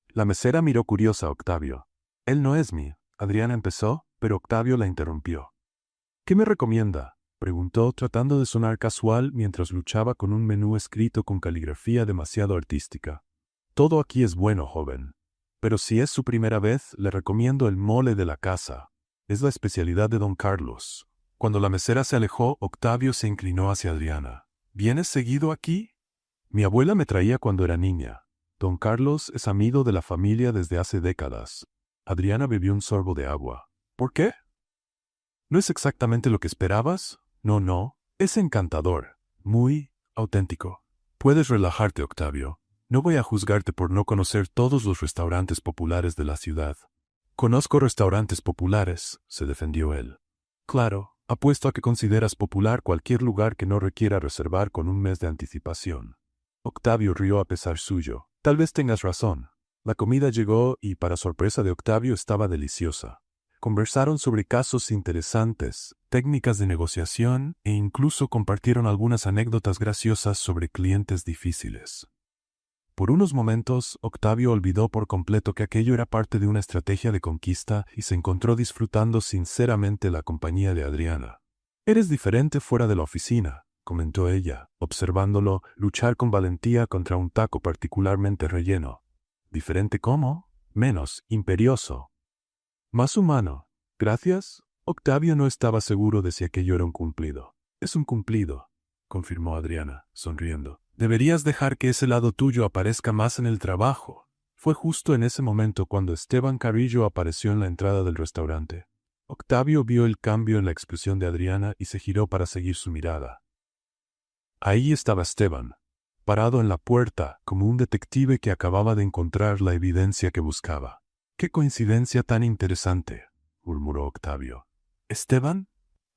La mesera miró curiosa a Octavio. Él no es mi. Adriana empezó, pero Octavio la interrumpió. ¿Qué me recomienda? Preguntó tratando de sonar casual mientras luchaba con un menú escrito con caligrafía demasiado artística. Todo aquí es bueno, joven. Pero si es su primera vez, le recomiendo el mole de la casa. Es la especialidad de don Carlos. Cuando la mesera se alejó, Octavio se inclinó hacia Adriana. ¿Vienes seguido aquí? Mi abuela me traía cuando era niña. Don Carlos es amigo de la familia desde hace décadas. Adriana bebió un sorbo de agua. ¿Por qué? ¿No es exactamente lo que esperabas? No, es encantador. Muy auténtico. Puedes relajarte, Octavio. No voy a juzgarte por no conocer todos los restaurantes populares de la ciudad. Conozco restaurantes populares, se defendió él. Claro, apuesto a que consideras popular cualquier lugar que no requiera reservar con un mes de anticipación. Octavio rió a pesar suyo. Tal vez tengas razón. La comida llegó y, para sorpresa de Octavio, estaba deliciosa. Conversaron sobre casos interesantes, técnicas de negociación e incluso compartieron algunas anécdotas graciosas sobre clientes difíciles. Por unos momentos, Octavio olvidó por completo que aquello era parte de una estrategia de conquista y se encontró disfrutando sinceramente la compañía de Adriana. Eres diferente fuera de la oficina, comentó ella, observándolo luchar con valentía contra un taco particularmente relleno. ¿Diferente cómo? Menos imperioso. Más humano. ¿Gracias? Octavio no estaba seguro de si aquello era un cumplido. Es un cumplido, confirmó Adriana, sonriendo. Deberías dejar que ese lado tuyo aparezca más en el trabajo. Fue justo en ese momento cuando Esteban Carrillo apareció en la entrada del restaurante. Octavio vio el cambio en la expresión de Adriana y se giró para seguir su mirada. Ahí estaba Esteban, parado en la puerta como un detective que acababa de encontrar la evidencia que buscaba. ¡Qué coincidencia tan interesante!, murmuró Octavio. ¿Esteban?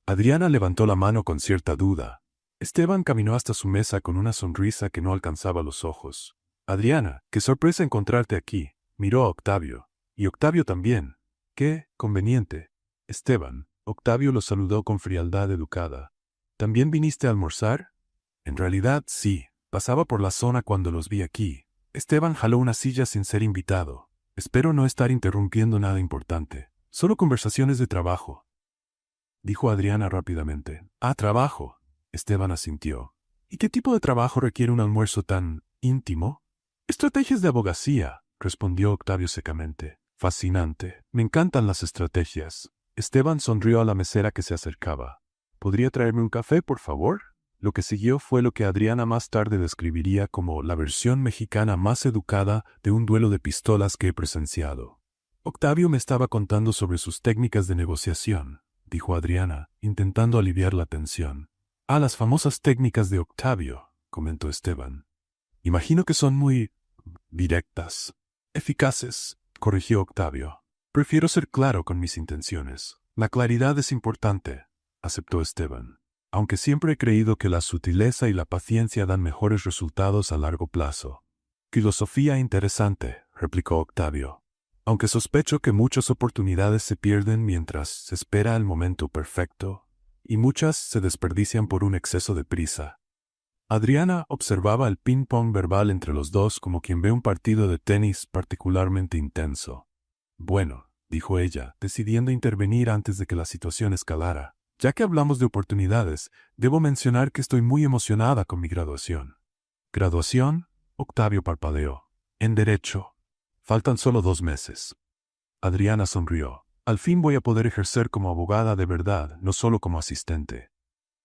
Adriana levantó la mano con cierta duda. Esteban caminó hasta su mesa con una sonrisa que no alcanzaba los ojos. Adriana, qué sorpresa encontrarte aquí, miró a Octavio. Y Octavio también. Qué conveniente. Esteban, Octavio lo saludó con frialdad educada. ¿También viniste a almorzar? En realidad, sí. Pasaba por la zona cuando los vi aquí. Esteban jaló una silla sin ser invitado. Espero no estar interrumpiendo nada importante. Solo conversaciones de trabajo, dijo Adriana rápidamente. Ah, trabajo. Esteban asintió. ¿Y qué tipo de trabajo requiere un almuerzo tan íntimo? Estrategias de abogacía, respondió Octavio secamente. Fascinante. Me encantan las estrategias. Esteban sonrió a la mesera que se acercaba. ¿Podría traerme un café, por favor? Lo que siguió fue lo que Adriana más tarde describiría como la versión mexicana más educada de un duelo de pistolas que he presenciado. Octavio me estaba contando sobre sus técnicas de negociación, dijo Adriana, intentando aliviar la tensión. Ah, las famosas técnicas de Octavio, comentó Esteban. Imagino que son muy directas. Eficaces, corrigió Octavio. Prefiero ser claro con mis intenciones. La claridad es importante, aceptó Esteban. Aunque siempre he creído que la sutileza y la paciencia dan mejores resultados a largo plazo. Filosofía interesante, replicó Octavio. Aunque sospecho que muchas oportunidades se pierden mientras se espera el momento perfecto, y muchas se desperdician por un exceso de prisa. Adriana observaba el ping-pong verbal entre los dos como quien ve un partido de tenis particularmente intenso. Bueno, dijo ella, decidiendo intervenir antes de que la situación escalara. Ya que hablamos de oportunidades, debo mencionar que estoy muy emocionada con mi graduación. ¿Graduación? Octavio parpadeó. En Derecho. Faltan solo 2 meses. Adriana sonrió. Al fin voy a poder ejercer como abogada de verdad, no solo como asistente.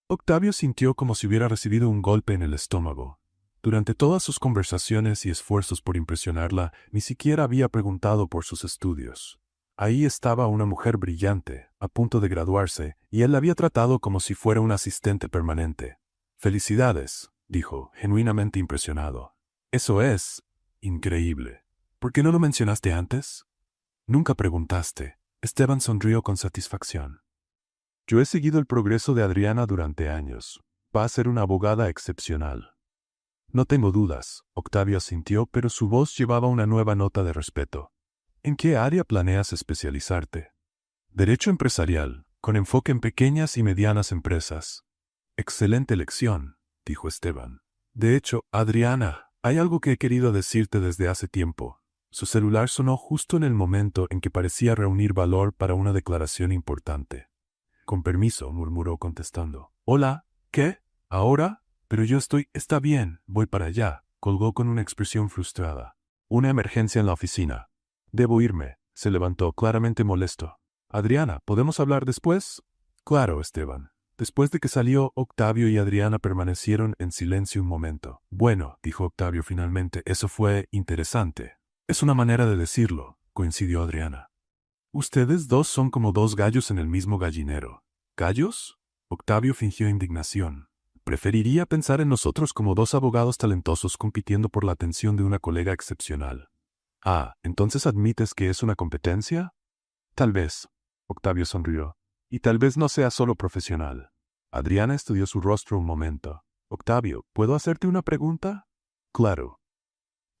Octavio sintió como si hubiera recibido un golpe en el estómago. Durante todas sus conversaciones y esfuerzos por impresionarla, ni siquiera había preguntado por sus estudios. Ahí estaba una mujer brillante, a punto de graduarse, y él la había tratado como si fuera un asistente permanente. «Felicidades», dijo, genuinamente impresionado. «Eso es increíble. ¿Por qué no lo mencionaste antes?» «Nunca preguntaste». Esteban sonrió con satisfacción. «Yo he seguido el progreso de Adriana durante años. Va a ser una abogada excepcional». «No tengo dudas», Octavio asintió, pero su voz llevaba una nueva nota de respeto. ¿En qué área planeas especializarte? Derecho empresarial, con enfoque en pequeñas y medianas empresas. Excelente elección, dijo Esteban. De hecho, Adriana, hay algo que he querido decirte desde hace tiempo. Su celular sonó justo en el momento en que parecía reunir valor para una declaración importante. Con permiso, murmuró contestando. Hola, ¿qué? ¿Ahora? Pero yo estoy... Está bien, voy para allá, colgó con una expresión frustrada. Una emergencia en la oficina. Debo irme, se levantó claramente molesto. Adriana, ¿podemos hablar después? Claro, Esteban. Después de que salió, Octavio y Adriana permanecieron en silencio un momento. Bueno, dijo Octavio finalmente, eso fue interesante. Es una manera de decirlo, coincidió Adriana. Ustedes dos son como 2 gallos en el mismo gallinero. ¿Gallos? Octavio fingió indignación. Preferiría pensar en nosotros como 2 abogados talentosos compitiendo por la atención de una colega excepcional. Ah, ¿entonces admites que es una competencia? Tal vez. Octavio sonrió. Y tal vez no sea solo profesional. Adriana estudió su rostro un momento. Octavio, ¿puedo hacerte una pregunta? Claro.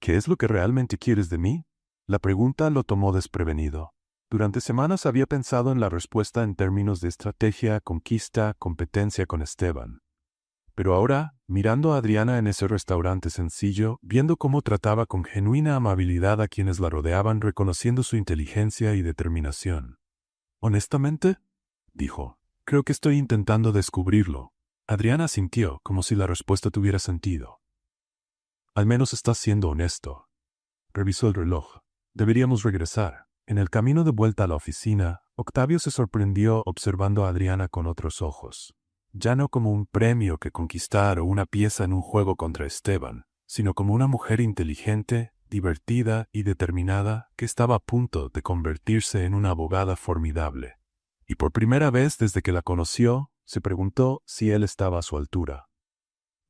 ¿Qué es lo que realmente quieres de mí? La pregunta lo tomó desprevenido. Durante semanas había pensado en la respuesta en términos de estrategia, conquista, competencia con Esteban. Pero ahora, mirando a Adriana en ese restaurante sencillo, viendo cómo trataba con genuina amabilidad a quienes la rodeaban, reconociendo su inteligencia y determinación. Honestamente, dijo, creo que estoy intentando descubrirlo. Adriana asintió, como si la respuesta tuviera sentido. Al menos estás siendo honesto. Revisó el reloj. Deberíamos regresar. En el camino de vuelta a la oficina, Octavio se sorprendió observando a Adriana con otros ojos. Ya no como un premio que conquistar o una pieza en un juego contra Esteban, sino como una mujer inteligente, divertida y determinada que estaba a punto de convertirse en una abogada formidable. Y por primera vez desde que la conoció, se preguntó si él estaba a su altura.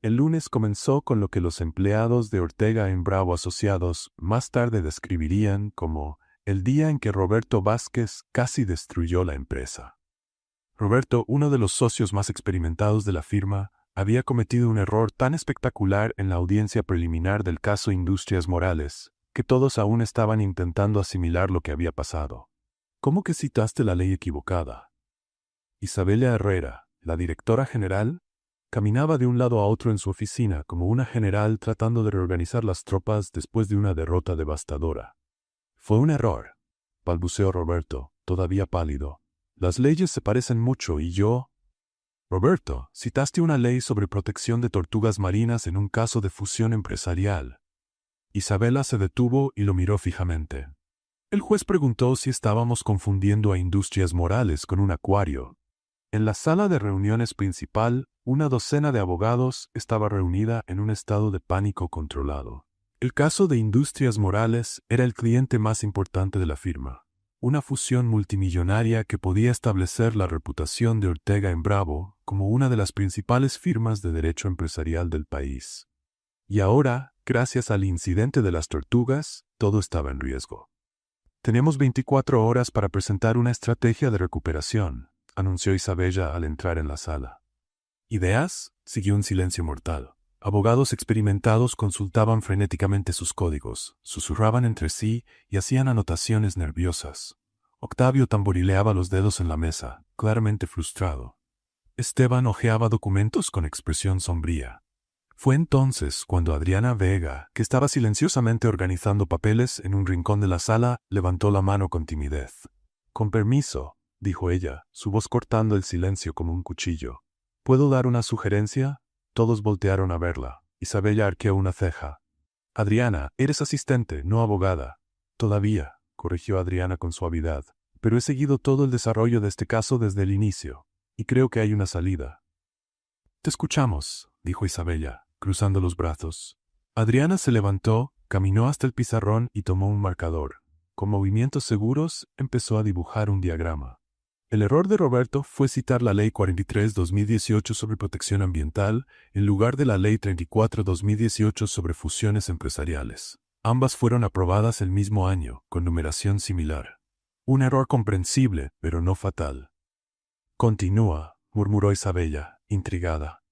El lunes comenzó con lo que los empleados de Ortega en Bravo Asociados más tarde describirían como el día en que Roberto Vázquez casi destruyó la empresa. Roberto, uno de los socios más experimentados de la firma, había cometido un error tan espectacular en la audiencia preliminar del caso Industrias Morales, que todos aún estaban intentando asimilar lo que había pasado. ¿Cómo que citaste la ley equivocada? Isabella Herrera, la directora general, caminaba de un lado a otro en su oficina como una general tratando de reorganizar las tropas después de una derrota devastadora. Fue un error, balbuceó Roberto, todavía pálido. Las leyes se parecen mucho y yo... Roberto, citaste una ley sobre protección de tortugas marinas en un caso de fusión empresarial. Isabela se detuvo y lo miró fijamente. El juez preguntó si estábamos confundiendo a Industrias Morales con un acuario. En la sala de reuniones principal, una docena de abogados estaba reunida en un estado de pánico controlado. El caso de Industrias Morales era el cliente más importante de la firma. Una fusión multimillonaria que podía establecer la reputación de Ortega en Bravo como una de las principales firmas de derecho empresarial del país. Y ahora, gracias al incidente de las tortugas, todo estaba en riesgo. Tenemos 24 horas para presentar una estrategia de recuperación, anunció Isabella al entrar en la sala. ¿Ideas? Siguió un silencio mortal. Abogados experimentados consultaban frenéticamente sus códigos, susurraban entre sí y hacían anotaciones nerviosas. Octavio tamborileaba los dedos en la mesa, claramente frustrado. Esteban hojeaba documentos con expresión sombría. Fue entonces cuando Adriana Vega, que estaba silenciosamente organizando papeles en un rincón de la sala, levantó la mano con timidez. «Con permiso», dijo ella, su voz cortando el silencio como un cuchillo. «¿Puedo dar una sugerencia?» Todos voltearon a verla. Isabella arqueó una ceja. «Adriana, eres asistente, no abogada». «Todavía», corrigió Adriana con suavidad. «Pero he seguido todo el desarrollo de este caso desde el inicio, y creo que hay una salida». «Te escuchamos», dijo Isabella, cruzando los brazos. Adriana se levantó, caminó hasta el pizarrón y tomó un marcador. Con movimientos seguros, empezó a dibujar un diagrama. El error de Roberto fue citar la Ley 43/2018 sobre protección ambiental en lugar de la Ley 34/2018 sobre fusiones empresariales. Ambas fueron aprobadas el mismo año, con numeración similar. Un error comprensible, pero no fatal. «Continúa», murmuró Isabella, intrigada.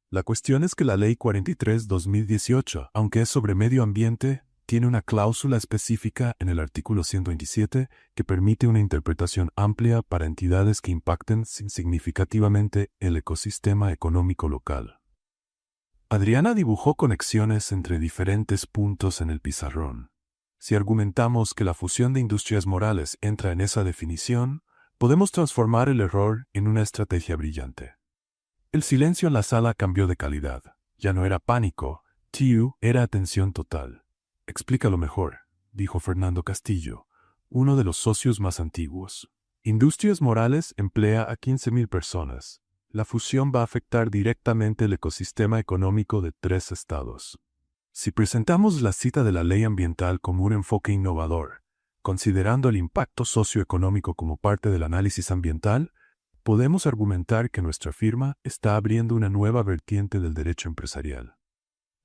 «La cuestión es que la Ley 43/2018, aunque es sobre medio ambiente, tiene una cláusula específica en el artículo 127 que permite una interpretación amplia para entidades que impacten significativamente el ecosistema económico local». Adriana dibujó conexiones entre diferentes puntos en el pizarrón. Si argumentamos que la fusión de Industrias Morales entra en esa definición, podemos transformar el error en una estrategia brillante. El silencio en la sala cambió de calidad. Ya no era pánico, era atención total. «Explícalo mejor», dijo Fernando Castillo, uno de los socios más antiguos. «Industrias Morales emplea a 15,000 personas. La fusión va a afectar directamente el ecosistema económico de 3 estados. Si presentamos la cita de la ley ambiental como un enfoque innovador, considerando el impacto socioeconómico como parte del análisis ambiental, podemos argumentar que nuestra firma está abriendo una nueva vertiente del derecho empresarial».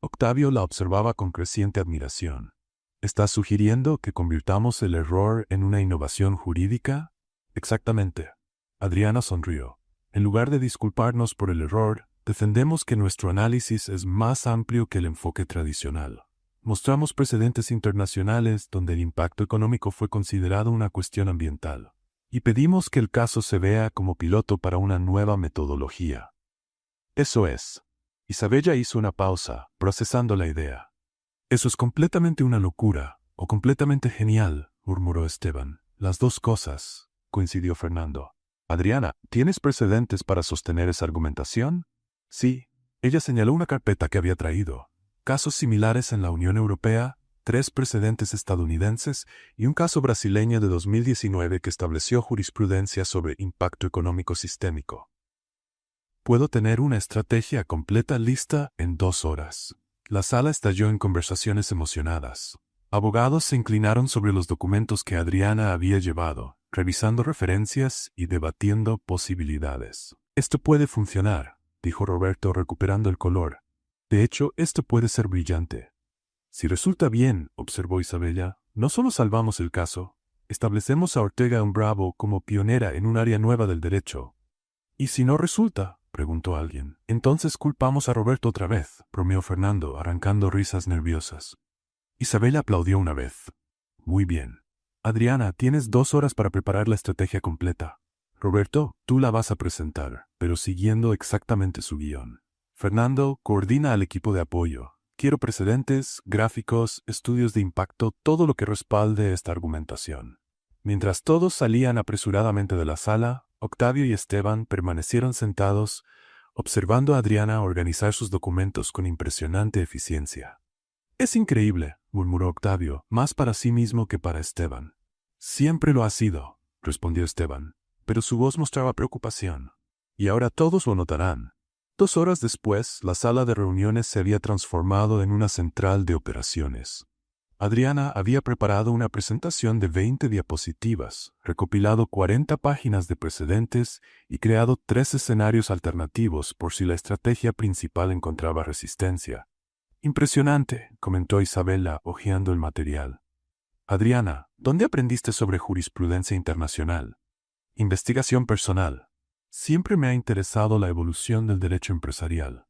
Octavio la observaba con creciente admiración. «¿Estás sugiriendo que convirtamos el error en una innovación jurídica?» «Exactamente». Adriana sonrió. «En lugar de disculparnos por el error, defendemos que nuestro análisis es más amplio que el enfoque tradicional. Mostramos precedentes internacionales donde el impacto económico fue considerado una cuestión ambiental. Y pedimos que el caso se vea como piloto para una nueva metodología». «Eso es». Isabella hizo una pausa, procesando la idea. «Eso es completamente una locura, o completamente genial», murmuró Esteban. «Las dos cosas», coincidió Fernando. «Adriana, ¿tienes precedentes para sostener esa argumentación?» «Sí». Ella señaló una carpeta que había traído. Casos similares en la Unión Europea, 3 precedentes estadounidenses y un caso brasileño de 2019 que estableció jurisprudencia sobre impacto económico sistémico. «Puedo tener una estrategia completa lista en 2 horas». La sala estalló en conversaciones emocionadas. Abogados se inclinaron sobre los documentos que Adriana había llevado, revisando referencias y debatiendo posibilidades. «Esto puede funcionar», dijo Roberto recuperando el color. «De hecho, esto puede ser brillante». «Si resulta bien», observó Isabella, «no solo salvamos el caso, establecemos a Ortega en Bravo como pionera en un área nueva del derecho». «¿Y si no resulta?», preguntó alguien. «Entonces culpamos a Roberto otra vez», bromeó Fernando, arrancando risas nerviosas. Isabella aplaudió una vez. «Muy bien. Adriana, tienes 2 horas para preparar la estrategia completa». Roberto, tú la vas a presentar, pero siguiendo exactamente su guión. Fernando, coordina al equipo de apoyo. Quiero precedentes, gráficos, estudios de impacto, todo lo que respalde esta argumentación. Mientras todos salían apresuradamente de la sala, Octavio y Esteban permanecieron sentados, observando a Adriana organizar sus documentos con impresionante eficiencia. Es increíble, murmuró Octavio, más para sí mismo que para Esteban. Siempre lo ha sido, respondió Esteban, pero su voz mostraba preocupación. Y ahora todos lo notarán. 2 horas después, la sala de reuniones se había transformado en una central de operaciones. Adriana había preparado una presentación de 20 diapositivas, recopilado 40 páginas de precedentes y creado 3 escenarios alternativos por si la estrategia principal encontraba resistencia. Impresionante, comentó Isabela, hojeando el material. Adriana, ¿dónde aprendiste sobre jurisprudencia internacional? Investigación personal. Siempre me ha interesado la evolución del derecho empresarial.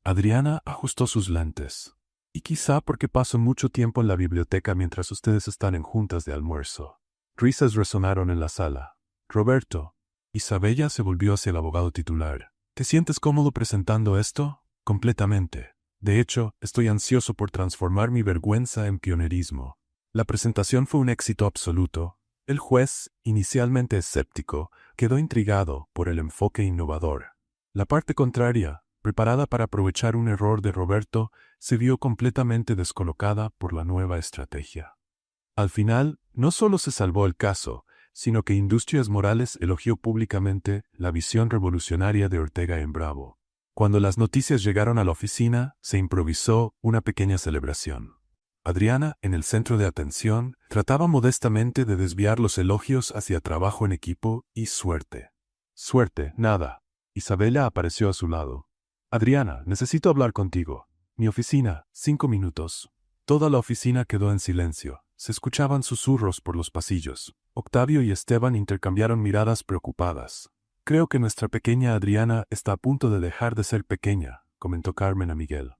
Adriana ajustó sus lentes. Y quizá porque paso mucho tiempo en la biblioteca mientras ustedes están en juntas de almuerzo. Risas resonaron en la sala. Roberto. Isabella se volvió hacia el abogado titular. ¿Te sientes cómodo presentando esto? Completamente. De hecho, estoy ansioso por transformar mi vergüenza en pionerismo. La presentación fue un éxito absoluto. El juez, inicialmente escéptico, quedó intrigado por el enfoque innovador. La parte contraria, preparada para aprovechar un error de Roberto, se vio completamente descolocada por la nueva estrategia. Al final, no solo se salvó el caso, sino que Industrias Morales elogió públicamente la visión revolucionaria de Ortega en Bravo. Cuando las noticias llegaron a la oficina, se improvisó una pequeña celebración. Adriana, en el centro de atención, trataba modestamente de desviar los elogios hacia trabajo en equipo y suerte. Suerte, nada. Isabela apareció a su lado. Adriana, necesito hablar contigo. Mi oficina, 5 minutos. Toda la oficina quedó en silencio. Se escuchaban susurros por los pasillos. Octavio y Esteban intercambiaron miradas preocupadas. Creo que nuestra pequeña Adriana está a punto de dejar de ser pequeña, comentó Carmen a Miguel.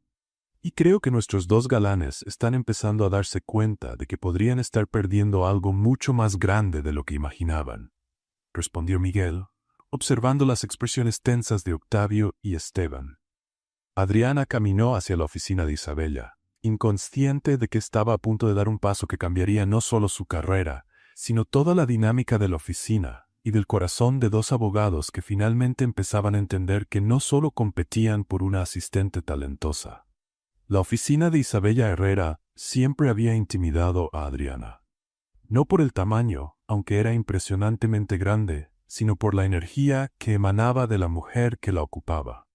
Y creo que nuestros 2 galanes están empezando a darse cuenta de que podrían estar perdiendo algo mucho más grande de lo que imaginaban, respondió Miguel, observando las expresiones tensas de Octavio y Esteban. Adriana caminó hacia la oficina de Isabella, inconsciente de que estaba a punto de dar un paso que cambiaría no solo su carrera, sino toda la dinámica de la oficina y del corazón de 2 abogados que finalmente empezaban a entender que no solo competían por una asistente talentosa. La oficina de Isabella Herrera siempre había intimidado a Adriana. No por el tamaño, aunque era impresionantemente grande, sino por la energía que emanaba de la mujer que la ocupaba.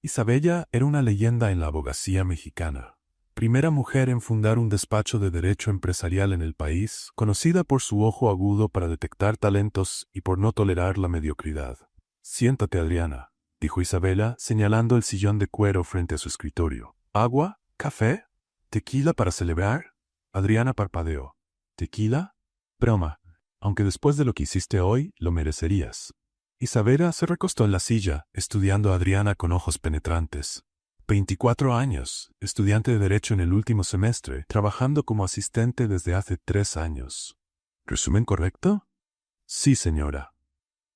Isabella era una leyenda en la abogacía mexicana. Primera mujer en fundar un despacho de derecho empresarial en el país, conocida por su ojo agudo para detectar talentos y por no tolerar la mediocridad. Siéntate, Adriana, dijo Isabella, señalando el sillón de cuero frente a su escritorio. ¿Agua? ¿Café? ¿Tequila para celebrar? Adriana parpadeó. ¿Tequila? Broma, aunque después de lo que hiciste hoy, lo merecerías. Isabella se recostó en la silla, estudiando a Adriana con ojos penetrantes. 24 años, estudiante de Derecho en el último semestre, trabajando como asistente desde hace 3 años. ¿Resumen correcto? Sí, señora.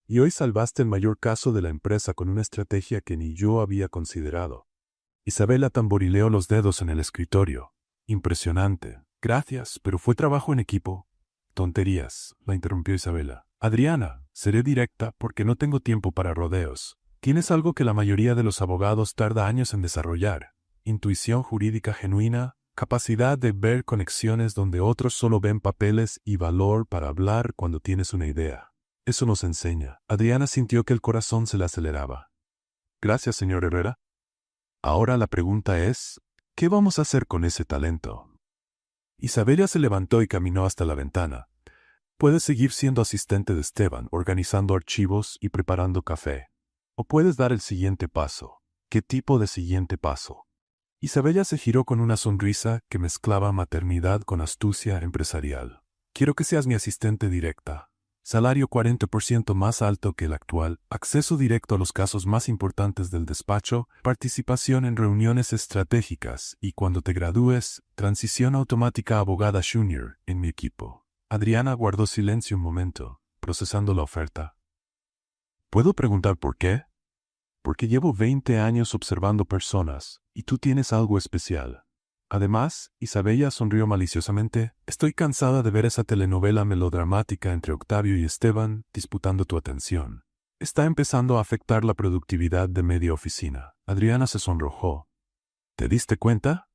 Y hoy salvaste el mayor caso de la empresa con una estrategia que ni yo había considerado. Isabella tamborileó los dedos en el escritorio. Impresionante. Gracias, pero fue trabajo en equipo. Tonterías, la interrumpió Isabella. Adriana, seré directa porque no tengo tiempo para rodeos. Tienes algo que la mayoría de los abogados tarda años en desarrollar. Intuición jurídica genuina, capacidad de ver conexiones donde otros solo ven papeles y valor para hablar cuando tienes una idea. Eso nos enseña. Adriana sintió que el corazón se le aceleraba. Gracias, señor Herrera. Ahora la pregunta es, ¿qué vamos a hacer con ese talento? Isabella se levantó y caminó hasta la ventana. Puedes seguir siendo asistente de Esteban, organizando archivos y preparando café. O puedes dar el siguiente paso. ¿Qué tipo de siguiente paso? Isabella se giró con una sonrisa que mezclaba maternidad con astucia empresarial. Quiero que seas mi asistente directa. Salario 40% más alto que el actual, acceso directo a los casos más importantes del despacho, participación en reuniones estratégicas y cuando te gradúes, transición automática a abogada junior en mi equipo. Adriana guardó silencio un momento, procesando la oferta. ¿Puedo preguntar por qué? Porque llevo 20 años observando personas, y tú tienes algo especial. Además, Isabella sonrió maliciosamente, estoy cansada de ver esa telenovela melodramática entre Octavio y Esteban disputando tu atención. Está empezando a afectar la productividad de media oficina. Adriana se sonrojó. ¿Te diste cuenta?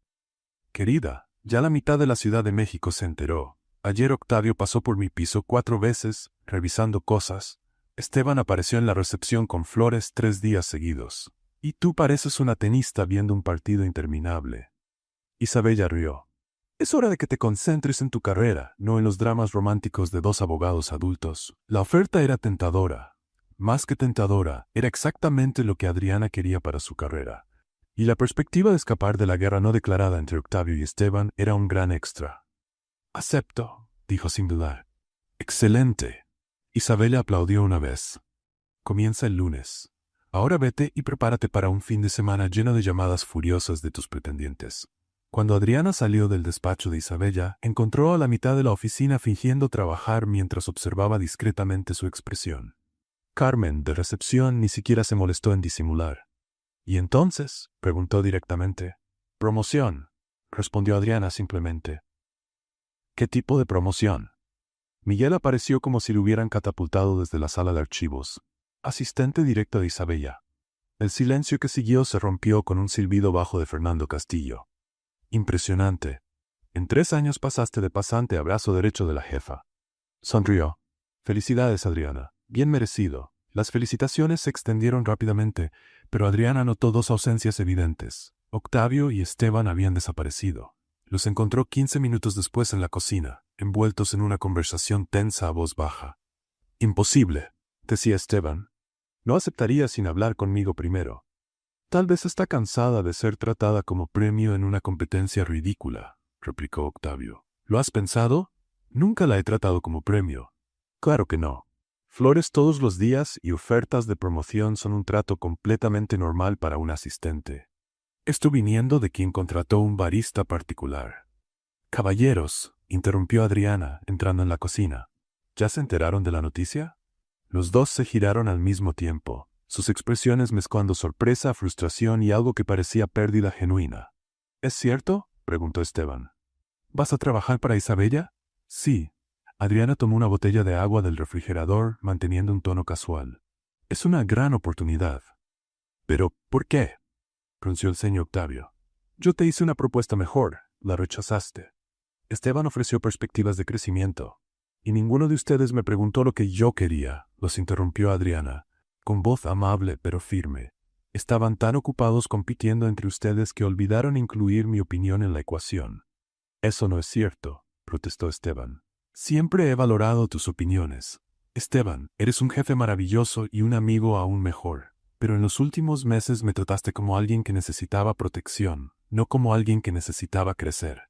Querida, ya la mitad de la Ciudad de México se enteró. Ayer Octavio pasó por mi piso 4 veces, revisando cosas. Esteban apareció en la recepción con flores 3 días seguidos. Y tú pareces una tenista viendo un partido interminable. Isabella rió. Es hora de que te concentres en tu carrera, no en los dramas románticos de 2 abogados adultos. La oferta era tentadora. Más que tentadora, era exactamente lo que Adriana quería para su carrera. Y la perspectiva de escapar de la guerra no declarada entre Octavio y Esteban era un gran extra. Acepto, dijo sin dudar. Excelente. Isabella aplaudió una vez. Comienza el lunes. Ahora vete y prepárate para un fin de semana lleno de llamadas furiosas de tus pretendientes. Cuando Adriana salió del despacho de Isabella, encontró a la mitad de la oficina fingiendo trabajar mientras observaba discretamente su expresión. Carmen, de recepción, ni siquiera se molestó en disimular. ¿Y entonces? Preguntó directamente. Promoción, respondió Adriana simplemente. ¿Qué tipo de promoción? Miguel apareció como si lo hubieran catapultado desde la sala de archivos. Asistente directo de Isabella. El silencio que siguió se rompió con un silbido bajo de Fernando Castillo. Impresionante. En 3 años pasaste de pasante a brazo derecho de la jefa. Sonrió. Felicidades, Adriana. Bien merecido. Las felicitaciones se extendieron rápidamente, pero Adriana notó 2 ausencias evidentes. Octavio y Esteban habían desaparecido. Los encontró 15 minutos después en la cocina, envueltos en una conversación tensa a voz baja. Imposible, decía Esteban. No aceptaría sin hablar conmigo primero. Tal vez está cansada de ser tratada como premio en una competencia ridícula, replicó Octavio. ¿Lo has pensado? Nunca la he tratado como premio. Claro que no. Flores todos los días y ofertas de promoción son un trato completamente normal para un asistente. Esto viniendo de quien contrató un barista particular. Caballeros, interrumpió Adriana, entrando en la cocina. ¿Ya se enteraron de la noticia? Los dos se giraron al mismo tiempo, sus expresiones mezclando sorpresa, frustración y algo que parecía pérdida genuina. ¿Es cierto? Preguntó Esteban. ¿Vas a trabajar para Isabella? Sí. Adriana tomó una botella de agua del refrigerador, manteniendo un tono casual. Es una gran oportunidad. ¿Pero por qué? Frunció el ceño Octavio. Yo te hice una propuesta mejor, la rechazaste. Esteban ofreció perspectivas de crecimiento. Y ninguno de ustedes me preguntó lo que yo quería, los interrumpió Adriana, con voz amable pero firme. Estaban tan ocupados compitiendo entre ustedes que olvidaron incluir mi opinión en la ecuación. Eso no es cierto, protestó Esteban. Siempre he valorado tus opiniones. Esteban, eres un jefe maravilloso y un amigo aún mejor. Pero en los últimos meses me trataste como alguien que necesitaba protección, no como alguien que necesitaba crecer.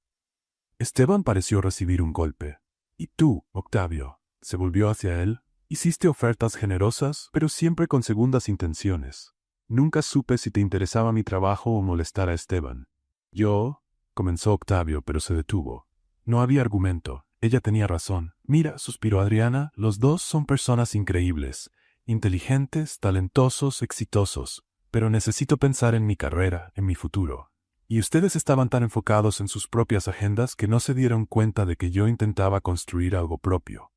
Esteban pareció recibir un golpe. ¿Y tú, Octavio? Se volvió hacia él. Hiciste ofertas generosas, pero siempre con segundas intenciones. Nunca supe si te interesaba mi trabajo o molestar a Esteban. Yo, comenzó Octavio, pero se detuvo. No había argumento. Ella tenía razón. Mira, suspiró Adriana, los dos son personas increíbles. Inteligentes, talentosos, exitosos, pero necesito pensar en mi carrera, en mi futuro. Y ustedes estaban tan enfocados en sus propias agendas que no se dieron cuenta de que yo intentaba construir algo propio.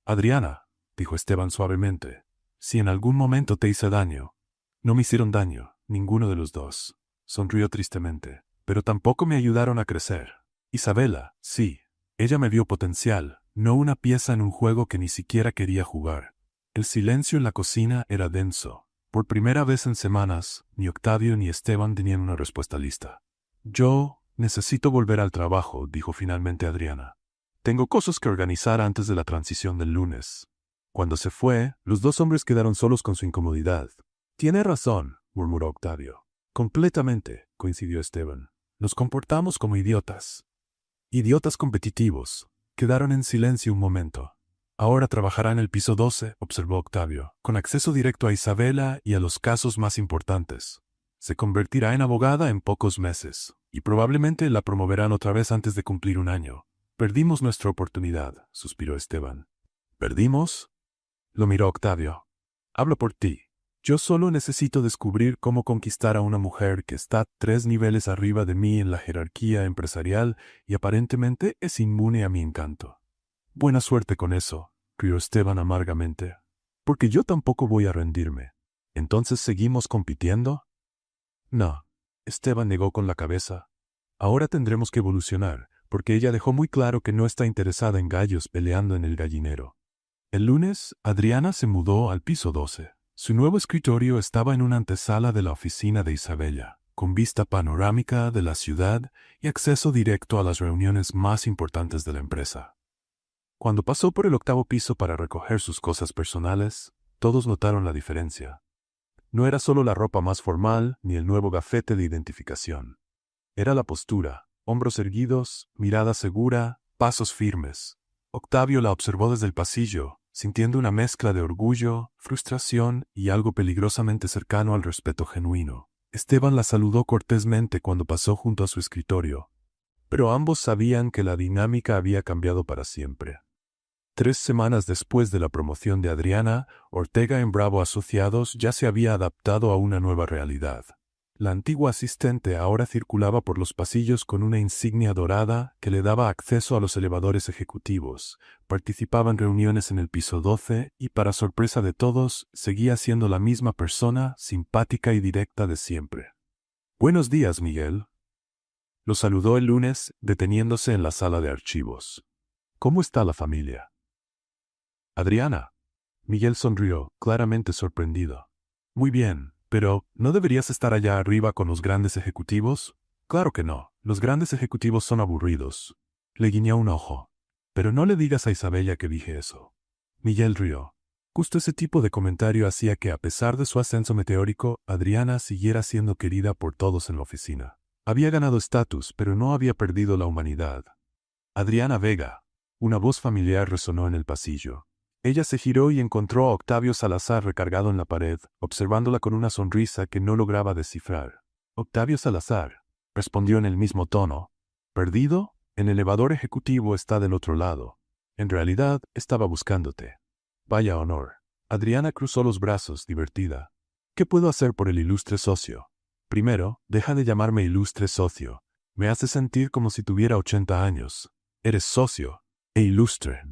Adriana, dijo Esteban suavemente, si en algún momento te hice daño. No me hicieron daño, ninguno de los dos. Sonrió tristemente, pero tampoco me ayudaron a crecer. Isabela, sí, ella me vio potencial, no una pieza en un juego que ni siquiera quería jugar. El silencio en la cocina era denso. Por primera vez en semanas, ni Octavio ni Esteban tenían una respuesta lista. Yo necesito volver al trabajo, dijo finalmente Adriana. Tengo cosas que organizar antes de la transición del lunes. Cuando se fue, los dos hombres quedaron solos con su incomodidad. Tiene razón, murmuró Octavio. Completamente, coincidió Esteban. Nos comportamos como idiotas. Idiotas competitivos. Quedaron en silencio un momento. Ahora trabajará en el piso 12, observó Octavio, con acceso directo a Isabela y a los casos más importantes. Se convertirá en abogada en pocos meses, y probablemente la promoverán otra vez antes de cumplir 1 año. Perdimos nuestra oportunidad, suspiró Esteban. ¿Perdimos? Lo miró Octavio. Hablo por ti. Yo solo necesito descubrir cómo conquistar a una mujer que está 3 niveles arriba de mí en la jerarquía empresarial y aparentemente es inmune a mi encanto. Buena suerte con eso, rió Esteban amargamente. Porque yo tampoco voy a rendirme. ¿Entonces seguimos compitiendo? No. Esteban negó con la cabeza. Ahora tendremos que evolucionar, porque ella dejó muy claro que no está interesada en gallos peleando en el gallinero. El lunes, Adriana se mudó al piso 12. Su nuevo escritorio estaba en una antesala de la oficina de Isabella, con vista panorámica de la ciudad y acceso directo a las reuniones más importantes de la empresa. Cuando pasó por el 8º piso para recoger sus cosas personales, todos notaron la diferencia. No era solo la ropa más formal ni el nuevo gafete de identificación. Era la postura, hombros erguidos, mirada segura, pasos firmes. Octavio la observó desde el pasillo, sintiendo una mezcla de orgullo, frustración y algo peligrosamente cercano al respeto genuino. Esteban la saludó cortésmente cuando pasó junto a su escritorio, pero ambos sabían que la dinámica había cambiado para siempre. 3 semanas después de la promoción de Adriana, Ortega en Bravo Asociados ya se había adaptado a una nueva realidad. La antigua asistente ahora circulaba por los pasillos con una insignia dorada que le daba acceso a los elevadores ejecutivos, participaba en reuniones en el piso 12 y, para sorpresa de todos, seguía siendo la misma persona, simpática y directa de siempre. «Buenos días, Miguel», lo saludó el lunes, deteniéndose en la sala de archivos. «¿Cómo está la familia?» «Adriana». Miguel sonrió, claramente sorprendido. «Muy bien. Pero, ¿no deberías estar allá arriba con los grandes ejecutivos?» «Claro que no. Los grandes ejecutivos son aburridos». Le guiñó un ojo. «Pero no le digas a Isabella que dije eso». Miguel rió. Justo ese tipo de comentario hacía que, a pesar de su ascenso meteórico, Adriana siguiera siendo querida por todos en la oficina. Había ganado estatus, pero no había perdido la humanidad. «Adriana Vega». Una voz familiar resonó en el pasillo. Ella se giró y encontró a Octavio Salazar recargado en la pared, observándola con una sonrisa que no lograba descifrar. «Octavio Salazar», respondió en el mismo tono. «¿Perdido? El elevador ejecutivo está del otro lado. En realidad, estaba buscándote». «Vaya honor». Adriana cruzó los brazos, divertida. «¿Qué puedo hacer por el ilustre socio?» «Primero, deja de llamarme ilustre socio. Me hace sentir como si tuviera 80 años. Eres socio e ilustre».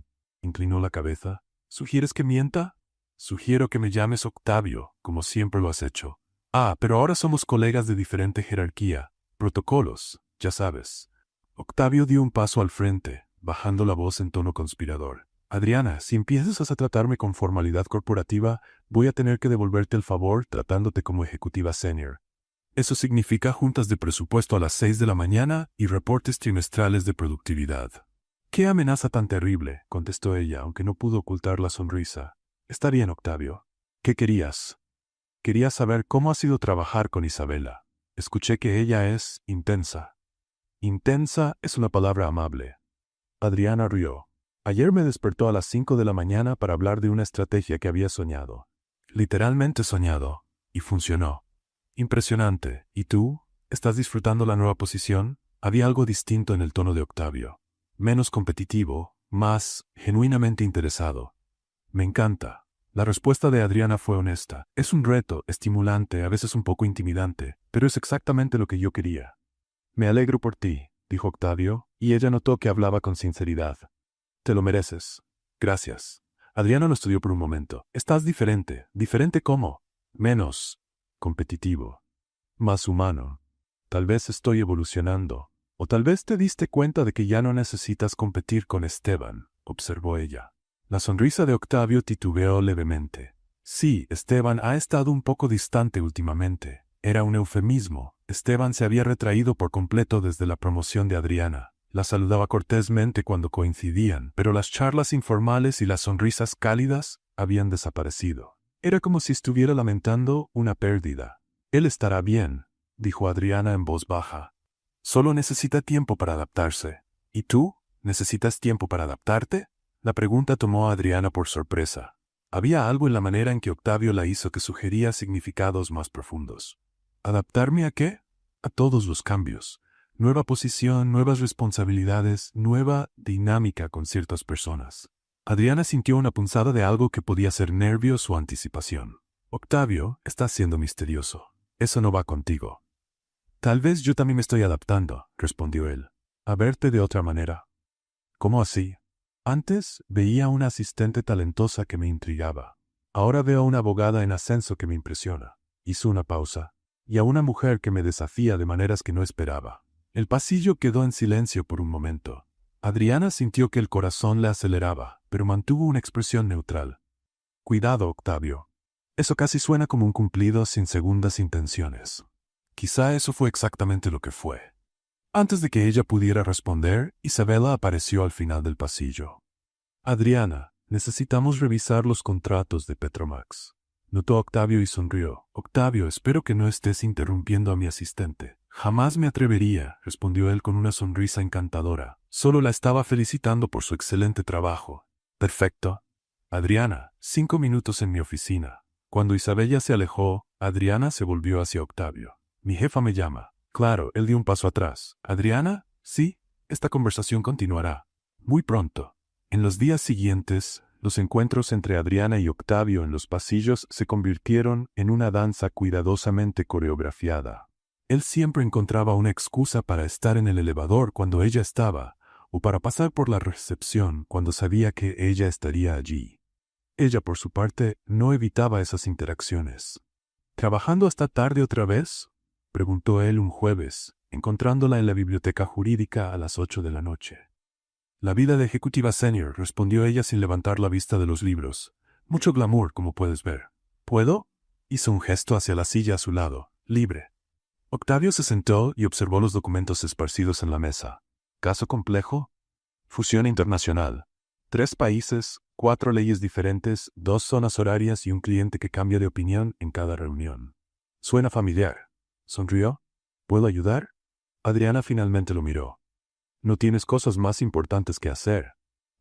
Inclinó la cabeza. ¿Sugieres que mienta? Sugiero que me llames Octavio, como siempre lo has hecho. Ah, pero ahora somos colegas de diferente jerarquía. Protocolos, ya sabes. Octavio dio un paso al frente, bajando la voz en tono conspirador. Adriana, si empiezas a tratarme con formalidad corporativa, voy a tener que devolverte el favor tratándote como ejecutiva senior. Eso significa juntas de presupuesto a las 6 de la mañana y reportes trimestrales de productividad. «¿Qué amenaza tan terrible?», contestó ella, aunque no pudo ocultar la sonrisa. «Está bien, Octavio. ¿Qué querías?» «Quería saber cómo ha sido trabajar con Isabela. Escuché que ella es intensa». «Intensa» es una palabra amable. Adriana rió. «Ayer me despertó a las 5 de la mañana para hablar de una estrategia que había soñado. Literalmente soñado. Y funcionó. Impresionante. ¿Y tú? ¿Estás disfrutando la nueva posición?» Había algo distinto en el tono de Octavio. Menos competitivo, más genuinamente interesado. «Me encanta». La respuesta de Adriana fue honesta. «Es un reto, estimulante, a veces un poco intimidante, pero es exactamente lo que yo quería». «Me alegro por ti», dijo Octavio, y ella notó que hablaba con sinceridad. «Te lo mereces». «Gracias». Adriana lo estudió por un momento. «Estás diferente». «¿Diferente cómo?» «Menos competitivo. Más humano. Tal vez estoy evolucionando. O tal vez te diste cuenta de que ya no necesitas competir con Esteban», observó ella. La sonrisa de Octavio titubeó levemente. «Sí, Esteban ha estado un poco distante últimamente. Era un eufemismo. Esteban se había retraído por completo desde la promoción de Adriana. La saludaba cortésmente cuando coincidían, pero las charlas informales y las sonrisas cálidas habían desaparecido. Era como si estuviera lamentando una pérdida. «Él estará bien», dijo Adriana en voz baja. «Solo necesita tiempo para adaptarse». «¿Y tú? ¿Necesitas tiempo para adaptarte?» La pregunta tomó a Adriana por sorpresa. Había algo en la manera en que Octavio la hizo que sugería significados más profundos. ¿Adaptarme a qué? A todos los cambios. Nueva posición, nuevas responsabilidades, nueva dinámica con ciertas personas. Adriana sintió una punzada de algo que podía ser nervios o anticipación. Octavio, estás siendo misterioso. Eso no va contigo. Tal vez yo también me estoy adaptando, respondió él. A verte de otra manera. ¿Cómo así? Antes veía a una asistente talentosa que me intrigaba. Ahora veo a una abogada en ascenso que me impresiona. Hizo una pausa. Y a una mujer que me desafía de maneras que no esperaba. El pasillo quedó en silencio por un momento. Adriana sintió que el corazón le aceleraba, pero mantuvo una expresión neutral. Cuidado, Octavio. Eso casi suena como un cumplido sin segundas intenciones. Quizá eso fue exactamente lo que fue. Antes de que ella pudiera responder, Isabela apareció al final del pasillo. Adriana, necesitamos revisar los contratos de Petromax. Notó a Octavio y sonrió. Octavio, espero que no estés interrumpiendo a mi asistente. Jamás me atrevería, respondió él con una sonrisa encantadora. Solo la estaba felicitando por su excelente trabajo. Perfecto. Adriana, 5 minutos en mi oficina. Cuando Isabella se alejó, Adriana se volvió hacia Octavio. Mi jefa me llama. Claro, él dio un paso atrás. Adriana, sí, esta conversación continuará. Muy pronto. En los días siguientes, los encuentros entre Adriana y Octavio en los pasillos se convirtieron en una danza cuidadosamente coreografiada. Él siempre encontraba una excusa para estar en el elevador cuando ella estaba, o para pasar por la recepción cuando sabía que ella estaría allí. Ella, por su parte, no evitaba esas interacciones. ¿Trabajando hasta tarde otra vez?, preguntó él un jueves, encontrándola en la biblioteca jurídica a las 8 de la noche. La vida de ejecutiva senior, respondió ella sin levantar la vista de los libros. Mucho glamour, como puedes ver. ¿Puedo? Hizo un gesto hacia la silla a su lado, libre. Octavio se sentó y observó los documentos esparcidos en la mesa. ¿Caso complejo? Fusión internacional. 3 países, 4 leyes diferentes, 2 zonas horarias y un cliente que cambia de opinión en cada reunión. Suena familiar. ¿Sonrió? ¿Puedo ayudar? Adriana finalmente lo miró. No tienes cosas más importantes que hacer.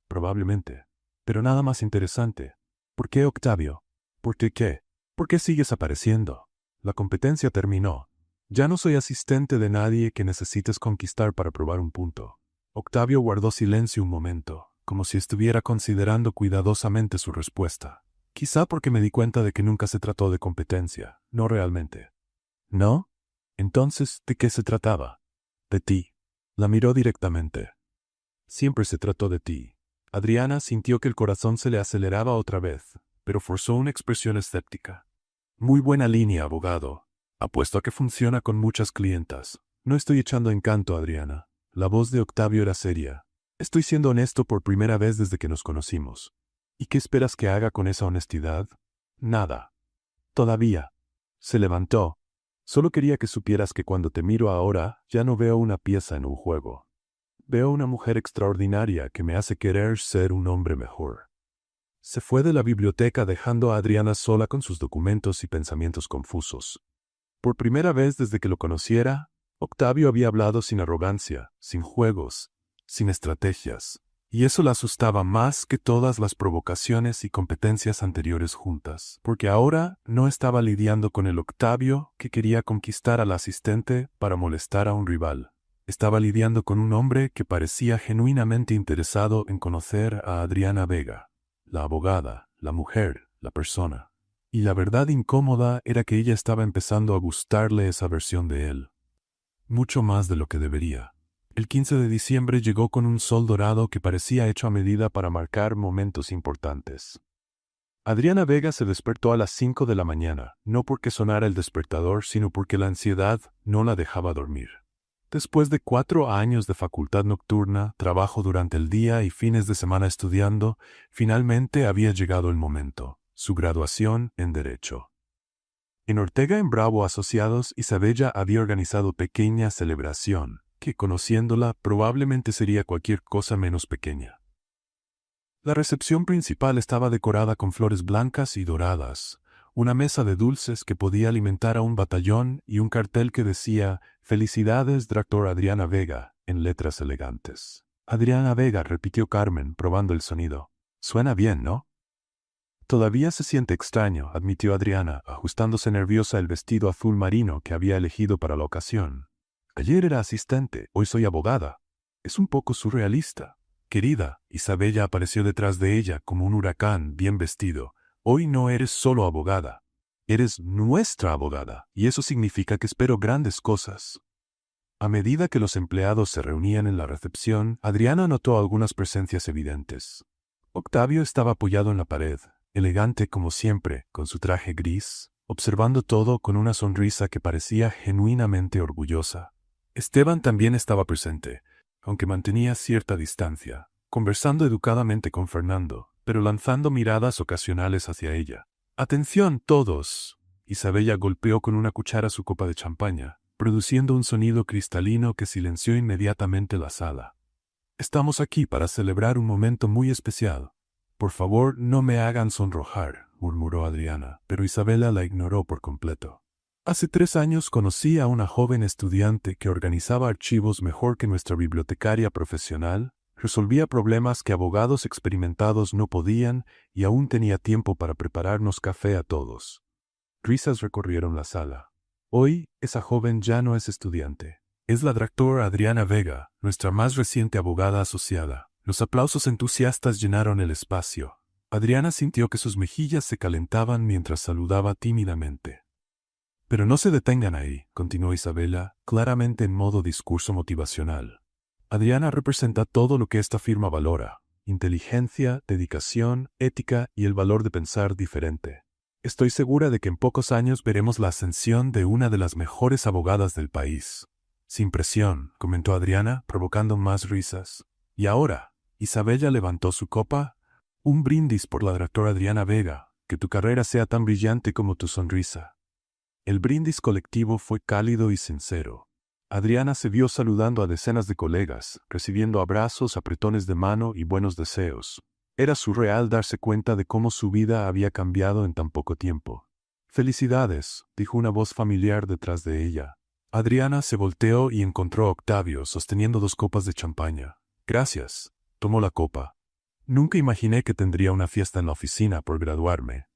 Probablemente. Pero nada más interesante. ¿Por qué, Octavio? ¿Por qué? ¿Por qué sigues apareciendo? La competencia terminó. Ya no soy asistente de nadie que necesites conquistar para probar un punto. Octavio guardó silencio un momento, como si estuviera considerando cuidadosamente su respuesta. Quizá porque me di cuenta de que nunca se trató de competencia, no realmente. ¿No? Entonces, ¿de qué se trataba? De ti. La miró directamente. Siempre se trató de ti. Adriana sintió que el corazón se le aceleraba otra vez, pero forzó una expresión escéptica. Muy buena línea, abogado. Apuesto a que funciona con muchas clientas. No estoy echando encanto, Adriana. La voz de Octavio era seria. Estoy siendo honesto por primera vez desde que nos conocimos. ¿Y qué esperas que haga con esa honestidad? Nada. Todavía. Se levantó. Solo quería que supieras que cuando te miro ahora, ya no veo una pieza en un juego. Veo una mujer extraordinaria que me hace querer ser un hombre mejor. Se fue de la biblioteca dejando a Adriana sola con sus documentos y pensamientos confusos. Por primera vez desde que lo conociera, Octavio había hablado sin arrogancia, sin juegos, sin estrategias, y eso la asustaba más que todas las provocaciones y competencias anteriores juntas, porque ahora no estaba lidiando con el Octavio que quería conquistar al asistente para molestar a un rival. Estaba lidiando con un hombre que parecía genuinamente interesado en conocer a Adriana Vega, la abogada, la mujer, la persona. Y la verdad incómoda era que ella estaba empezando a gustarle esa versión de él. Mucho más de lo que debería. El 15 de diciembre llegó con un sol dorado que parecía hecho a medida para marcar momentos importantes. Adriana Vega se despertó a las 5 de la mañana, no porque sonara el despertador, sino porque la ansiedad no la dejaba dormir. Después de 4 años de facultad nocturna, trabajo durante el día y fines de semana estudiando, finalmente había llegado el momento, su graduación en Derecho. En Ortega en Bravo Asociados, Isabella había organizado pequeña celebración, que conociéndola probablemente sería cualquier cosa menos pequeña. La recepción principal estaba decorada con flores blancas y doradas, una mesa de dulces que podía alimentar a un batallón y un cartel que decía «Felicidades, Dr. Adriana Vega», en letras elegantes. «Adriana Vega», repitió Carmen, probando el sonido. «Suena bien, ¿no?» «Todavía se siente extraño», admitió Adriana, ajustándose nerviosa el vestido azul marino que había elegido para la ocasión. «Ayer era asistente, hoy soy abogada. Es un poco surrealista. Querida, Isabella apareció detrás de ella como un huracán bien vestido. Hoy no eres solo abogada. Eres nuestra abogada, y eso significa que espero grandes cosas. A medida que los empleados se reunían en la recepción, Adriana notó algunas presencias evidentes. Octavio estaba apoyado en la pared, elegante como siempre, con su traje gris, observando todo con una sonrisa que parecía genuinamente orgullosa. Esteban también estaba presente, aunque mantenía cierta distancia, conversando educadamente con Fernando, pero lanzando miradas ocasionales hacia ella. «¡Atención todos!». Isabella golpeó con una cuchara su copa de champaña, produciendo un sonido cristalino que silenció inmediatamente la sala. «Estamos aquí para celebrar un momento muy especial. Por favor, no me hagan sonrojar», murmuró Adriana, pero Isabella la ignoró por completo. «Hace 3 años conocí a una joven estudiante que organizaba archivos mejor que nuestra bibliotecaria profesional, resolvía problemas que abogados experimentados no podían y aún tenía tiempo para prepararnos café a todos». Risas recorrieron la sala. Hoy, esa joven ya no es estudiante. Es la doctora Adriana Vega, nuestra más reciente abogada asociada. Los aplausos entusiastas llenaron el espacio. Adriana sintió que sus mejillas se calentaban mientras saludaba tímidamente. «Pero no se detengan ahí», continuó Isabella, claramente en modo discurso motivacional. «Adriana representa todo lo que esta firma valora: inteligencia, dedicación, ética y el valor de pensar diferente. Estoy segura de que en pocos años veremos la ascensión de una de las mejores abogadas del país». «Sin presión», comentó Adriana, provocando más risas. «Y ahora», Isabella levantó su copa, «un brindis por la doctora Adriana Vega, que tu carrera sea tan brillante como tu sonrisa». El brindis colectivo fue cálido y sincero. Adriana se vio saludando a decenas de colegas, recibiendo abrazos, apretones de mano y buenos deseos. Era surreal darse cuenta de cómo su vida había cambiado en tan poco tiempo. «Felicidades», dijo una voz familiar detrás de ella. Adriana se volteó y encontró a Octavio sosteniendo 2 copas de champaña. «Gracias», tomó la copa. «Nunca imaginé que tendría una fiesta en la oficina por graduarme».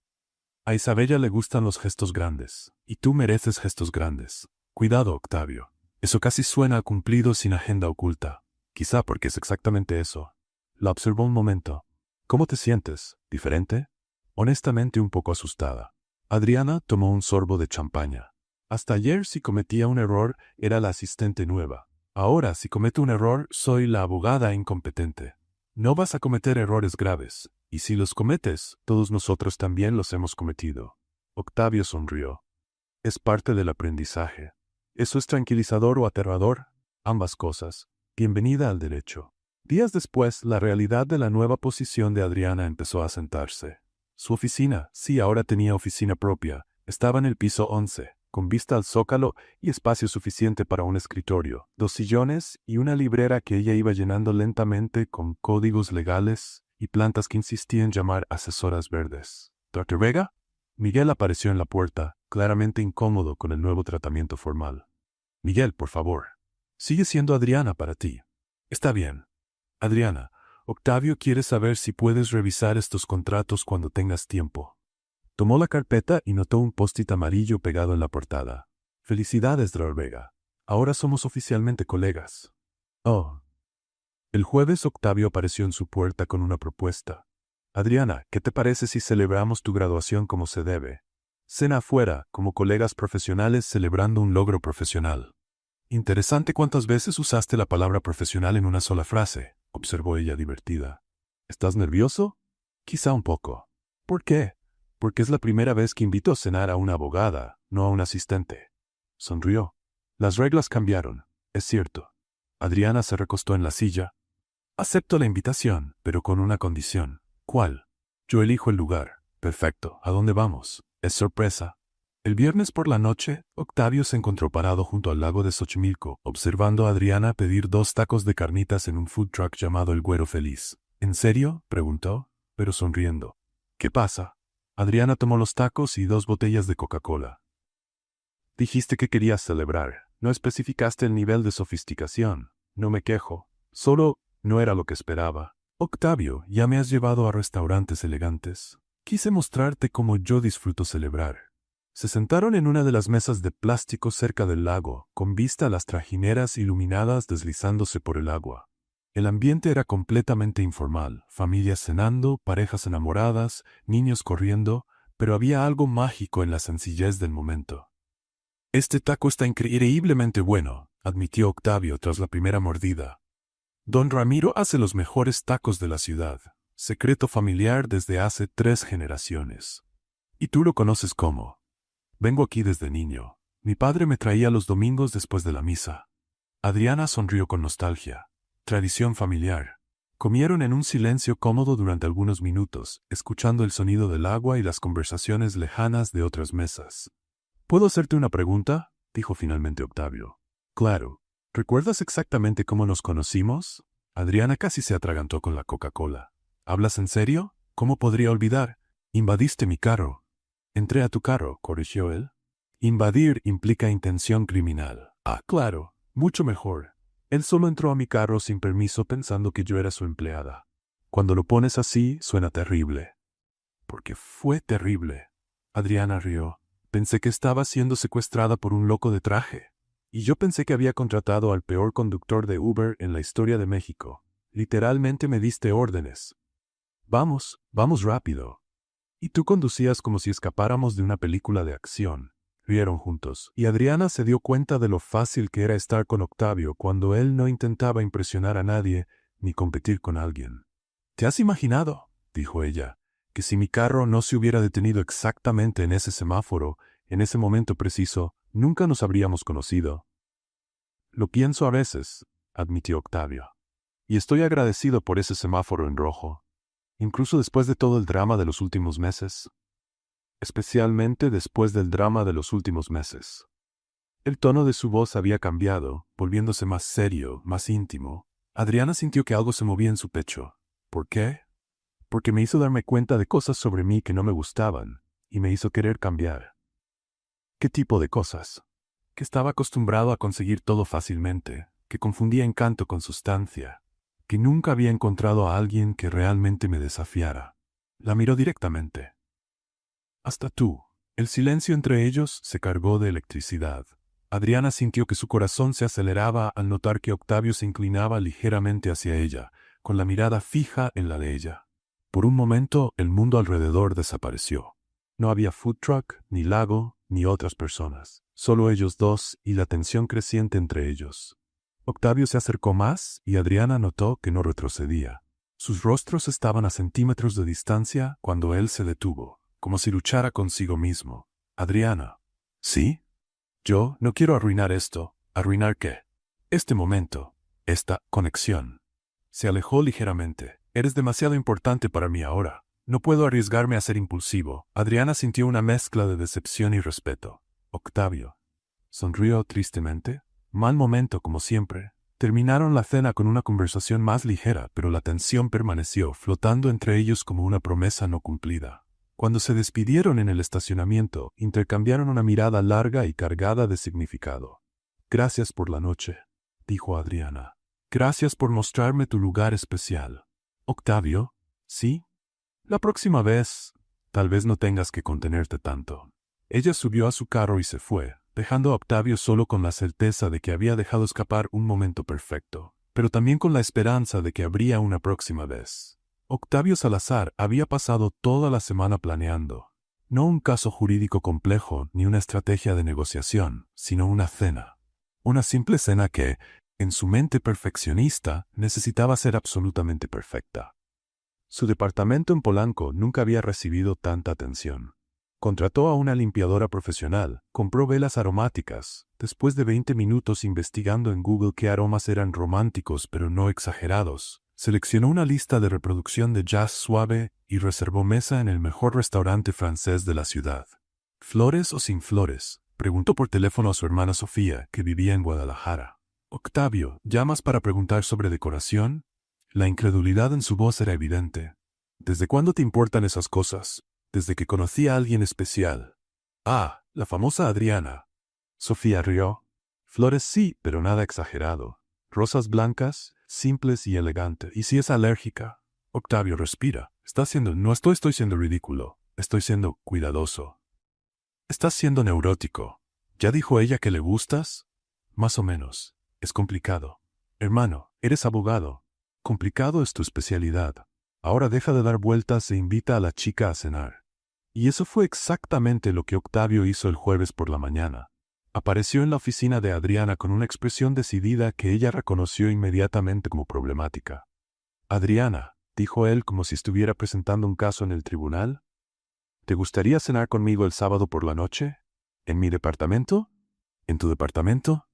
A Isabella le gustan los gestos grandes, y tú mereces gestos grandes. Cuidado, Octavio. Eso casi suena a cumplido sin agenda oculta. Quizá porque es exactamente eso. La observó un momento. «¿Cómo te sientes? ¿Diferente?» Honestamente un poco asustada. Adriana tomó un sorbo de champaña. Hasta ayer, si cometía un error, era la asistente nueva. Ahora, si cometo un error, soy la abogada incompetente. No vas a cometer errores graves, y si los cometes, todos nosotros también los hemos cometido. Octavio sonrió. Es parte del aprendizaje. ¿Eso es tranquilizador o aterrador? Ambas cosas. Bienvenida al derecho. Días después, la realidad de la nueva posición de Adriana empezó a sentarse. Su oficina, sí, ahora tenía oficina propia, estaba en el piso 11, con vista al zócalo y espacio suficiente para un escritorio, 2 sillones y una librera que ella iba llenando lentamente con códigos legales y plantas que insistía en llamar asesoras verdes. «¿Dr. Vega?» Miguel apareció en la puerta, claramente incómodo con el nuevo tratamiento formal. «Miguel, por favor. Sigue siendo Adriana para ti». «Está bien. Adriana, Octavio quiere saber si puedes revisar estos contratos cuando tengas tiempo». Tomó la carpeta y notó un post-it amarillo pegado en la portada. «Felicidades, Dr. Vega. Ahora somos oficialmente colegas». «Oh». El jueves Octavio apareció en su puerta con una propuesta. «Adriana, ¿qué te parece si celebramos tu graduación como se debe? Cena afuera, como colegas profesionales celebrando un logro profesional». «Interesante cuántas veces usaste la palabra profesional en una sola frase», observó ella divertida. «¿Estás nervioso?» «Quizá un poco». «¿Por qué?» «Porque es la primera vez que invito a cenar a una abogada, no a un asistente». Sonrió. «Las reglas cambiaron, es cierto». Adriana se recostó en la silla. «Acepto la invitación, pero con una condición». «¿Cuál?» «Yo elijo el lugar». «Perfecto. ¿A dónde vamos?» «Es sorpresa». El viernes por la noche, Octavio se encontró parado junto al lago de Xochimilco, observando a Adriana pedir 2 tacos de carnitas en un food truck llamado El Güero Feliz. «¿En serio?», preguntó, pero sonriendo. «¿Qué pasa?». Adriana tomó los tacos y 2 botellas de Coca-Cola. «Dijiste que querías celebrar. No especificaste el nivel de sofisticación. No me quejo. Solo no era lo que esperaba. Octavio, ya me has llevado a restaurantes elegantes. Quise mostrarte cómo yo disfruto celebrar». Se sentaron en una de las mesas de plástico cerca del lago, con vista a las trajineras iluminadas deslizándose por el agua. El ambiente era completamente informal, familias cenando, parejas enamoradas, niños corriendo, pero había algo mágico en la sencillez del momento. Este taco está increíblemente bueno, admitió Octavio tras la primera mordida. Don Ramiro hace los mejores tacos de la ciudad, secreto familiar desde hace 3 generaciones. Y tú lo conoces como. Vengo aquí desde niño. Mi padre me traía los domingos después de la misa. Adriana sonrió con nostalgia. Tradición familiar. Comieron en un silencio cómodo durante algunos minutos, escuchando el sonido del agua y las conversaciones lejanas de otras mesas. ¿Puedo hacerte una pregunta?, dijo finalmente Octavio. Claro. ¿Recuerdas exactamente cómo nos conocimos? Adriana casi se atragantó con la Coca-Cola. ¿Hablas en serio? ¿Cómo podría olvidar? Invadiste mi carro. Entré a tu carro, corrigió él. Invadir implica intención criminal. Ah, claro, mucho mejor. Él solo entró a mi carro sin permiso pensando que yo era su empleada. Cuando lo pones así, suena terrible. Porque fue terrible. Adriana rió. Pensé que estaba siendo secuestrada por un loco de traje. Y yo pensé que había contratado al peor conductor de Uber en la historia de México. Literalmente me diste órdenes. Vamos, vamos rápido. Y tú conducías como si escapáramos de una película de acción. Rieron juntos, y Adriana se dio cuenta de lo fácil que era estar con Octavio cuando él no intentaba impresionar a nadie ni competir con alguien. ¿Te has imaginado?, dijo ella, que si mi carro no se hubiera detenido exactamente en ese semáforo, en ese momento preciso, nunca nos habríamos conocido? Lo pienso a veces, admitió Octavio. Y estoy agradecido por ese semáforo en rojo. Incluso después de todo el drama de los últimos meses. Especialmente después del drama de los últimos meses. El tono de su voz había cambiado, volviéndose más serio, más íntimo. Adriana sintió que algo se movía en su pecho. ¿Por qué? Porque me hizo darme cuenta de cosas sobre mí que no me gustaban, y me hizo querer cambiar. ¿Qué tipo de cosas? Que estaba acostumbrado a conseguir todo fácilmente, que confundía encanto con sustancia, que nunca había encontrado a alguien que realmente me desafiara. La miró directamente. Hasta tú. El silencio entre ellos se cargó de electricidad. Adriana sintió que su corazón se aceleraba al notar que Octavio se inclinaba ligeramente hacia ella, con la mirada fija en la de ella. Por un momento, el mundo alrededor desapareció. No había food truck, ni lago, ni otras personas. Solo ellos dos y la tensión creciente entre ellos. Octavio se acercó más y Adriana notó que no retrocedía. Sus rostros estaban a centímetros de distancia cuando él se detuvo, como si luchara consigo mismo. Adriana. ¿Sí? Yo no quiero arruinar esto. ¿Arruinar qué? Este momento. Esta conexión. Se alejó ligeramente. Eres demasiado importante para mí ahora. No puedo arriesgarme a ser impulsivo. Adriana sintió una mezcla de decepción y respeto. Octavio. Sonrió tristemente. Mal momento, como siempre. Terminaron la cena con una conversación más ligera, pero la tensión permaneció, flotando entre ellos como una promesa no cumplida. Cuando se despidieron en el estacionamiento, intercambiaron una mirada larga y cargada de significado. Gracias por la noche, dijo Adriana. Gracias por mostrarme tu lugar especial. Octavio, ¿sí? La próxima vez, tal vez no tengas que contenerte tanto. Ella subió a su carro y se fue, dejando a Octavio solo con la certeza de que había dejado escapar un momento perfecto, pero también con la esperanza de que habría una próxima vez. Octavio Salazar había pasado toda la semana planeando, no un caso jurídico complejo ni una estrategia de negociación, sino una cena. Una simple cena que, en su mente perfeccionista, necesitaba ser absolutamente perfecta. Su departamento en Polanco nunca había recibido tanta atención. Contrató a una limpiadora profesional, compró velas aromáticas. Después de 20 minutos investigando en Google qué aromas eran románticos pero no exagerados, seleccionó una lista de reproducción de jazz suave y reservó mesa en el mejor restaurante francés de la ciudad. ¿Flores o sin flores?, preguntó por teléfono a su hermana Sofía, que vivía en Guadalajara. Octavio, ¿llamas para preguntar sobre decoración? La incredulidad en su voz era evidente. ¿Desde cuándo te importan esas cosas? Desde que conocí a alguien especial. Ah, la famosa Adriana. Sofía rió. Flores sí, pero nada exagerado. Rosas blancas, simples y elegantes. ¿Y si es alérgica? Octavio, respira. No estoy siendo ridículo. Estoy siendo cuidadoso. Estás siendo neurótico. ¿Ya dijo ella que le gustas? Más o menos. Es complicado. Hermano, eres abogado. Complicado es tu especialidad. Ahora deja de dar vueltas e invita a la chica a cenar. Y eso fue exactamente lo que Octavio hizo el jueves por la mañana. Apareció en la oficina de Adriana con una expresión decidida que ella reconoció inmediatamente como problemática. «Adriana», dijo él como si estuviera presentando un caso en el tribunal, «¿te gustaría cenar conmigo el sábado por la noche? ¿En mi departamento? ¿En tu departamento?»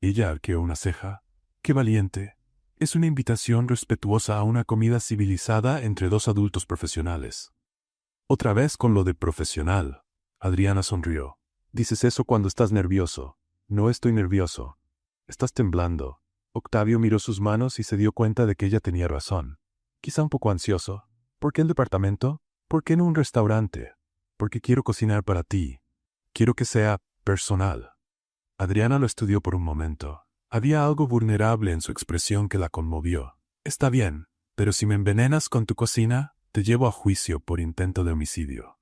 Ella arqueó una ceja. «¡Qué valiente! Es una invitación respetuosa a una comida civilizada entre dos adultos profesionales». Otra vez con lo de profesional. Adriana sonrió. «Dices eso cuando estás nervioso». «No estoy nervioso. Estás temblando». Octavio miró sus manos y se dio cuenta de que ella tenía razón. Quizá un poco ansioso. «¿Por qué el departamento? ¿Por qué no un restaurante?» «Porque quiero cocinar para ti. Quiero que sea personal». Adriana lo estudió por un momento. Había algo vulnerable en su expresión que la conmovió. «Está bien, pero si me envenenas con tu cocina, te llevo a juicio por intento de homicidio».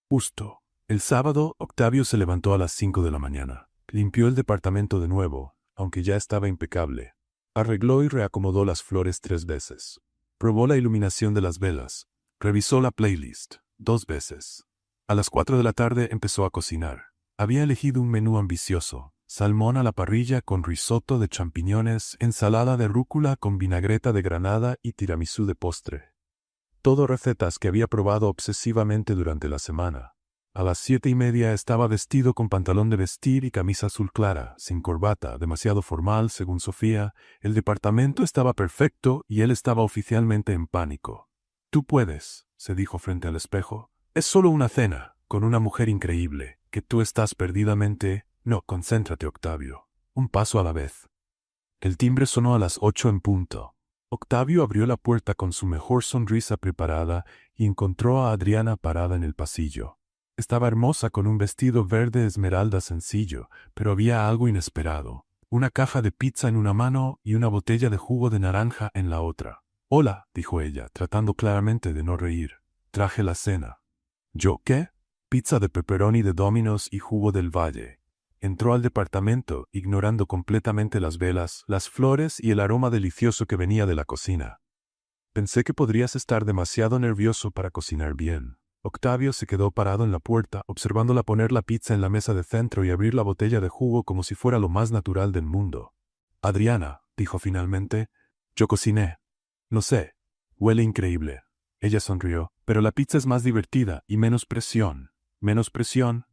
Justo. El sábado, Octavio se levantó a las 5 de la mañana. Limpió el departamento de nuevo, aunque ya estaba impecable. Arregló y reacomodó las flores 3 veces. Probó la iluminación de las velas. Revisó la playlist 2 veces. A las 4 de la tarde empezó a cocinar. Había elegido un menú ambicioso: salmón a la parrilla con risotto de champiñones, ensalada de rúcula con vinagreta de granada y tiramisú de postre. Todo recetas que había probado obsesivamente durante la semana. A las 7:30 estaba vestido con pantalón de vestir y camisa azul clara, sin corbata, demasiado formal, según Sofía. El departamento estaba perfecto y él estaba oficialmente en pánico. «Tú puedes», se dijo frente al espejo. «Es solo una cena, con una mujer increíble, que tú estás perdidamente...». «No, concéntrate, Octavio. Un paso a la vez». El timbre sonó a las 8 en punto. Octavio abrió la puerta con su mejor sonrisa preparada y encontró a Adriana parada en el pasillo. Estaba hermosa con un vestido verde esmeralda sencillo, pero había algo inesperado. Una caja de pizza en una mano y una botella de jugo de naranja en la otra. «Hola», dijo ella, tratando claramente de no reír. «Traje la cena». «¿Yo qué?» «Pizza de pepperoni de Domino's y jugo del Valle». Entró al departamento, ignorando completamente las velas, las flores y el aroma delicioso que venía de la cocina. «Pensé que podrías estar demasiado nervioso para cocinar bien». Octavio se quedó parado en la puerta, observándola poner la pizza en la mesa de centro y abrir la botella de jugo como si fuera lo más natural del mundo. «Adriana», dijo finalmente, «yo cociné». «No sé. Huele increíble». Ella sonrió. «Pero la pizza es más divertida y menos presión». «¿Menos presión?»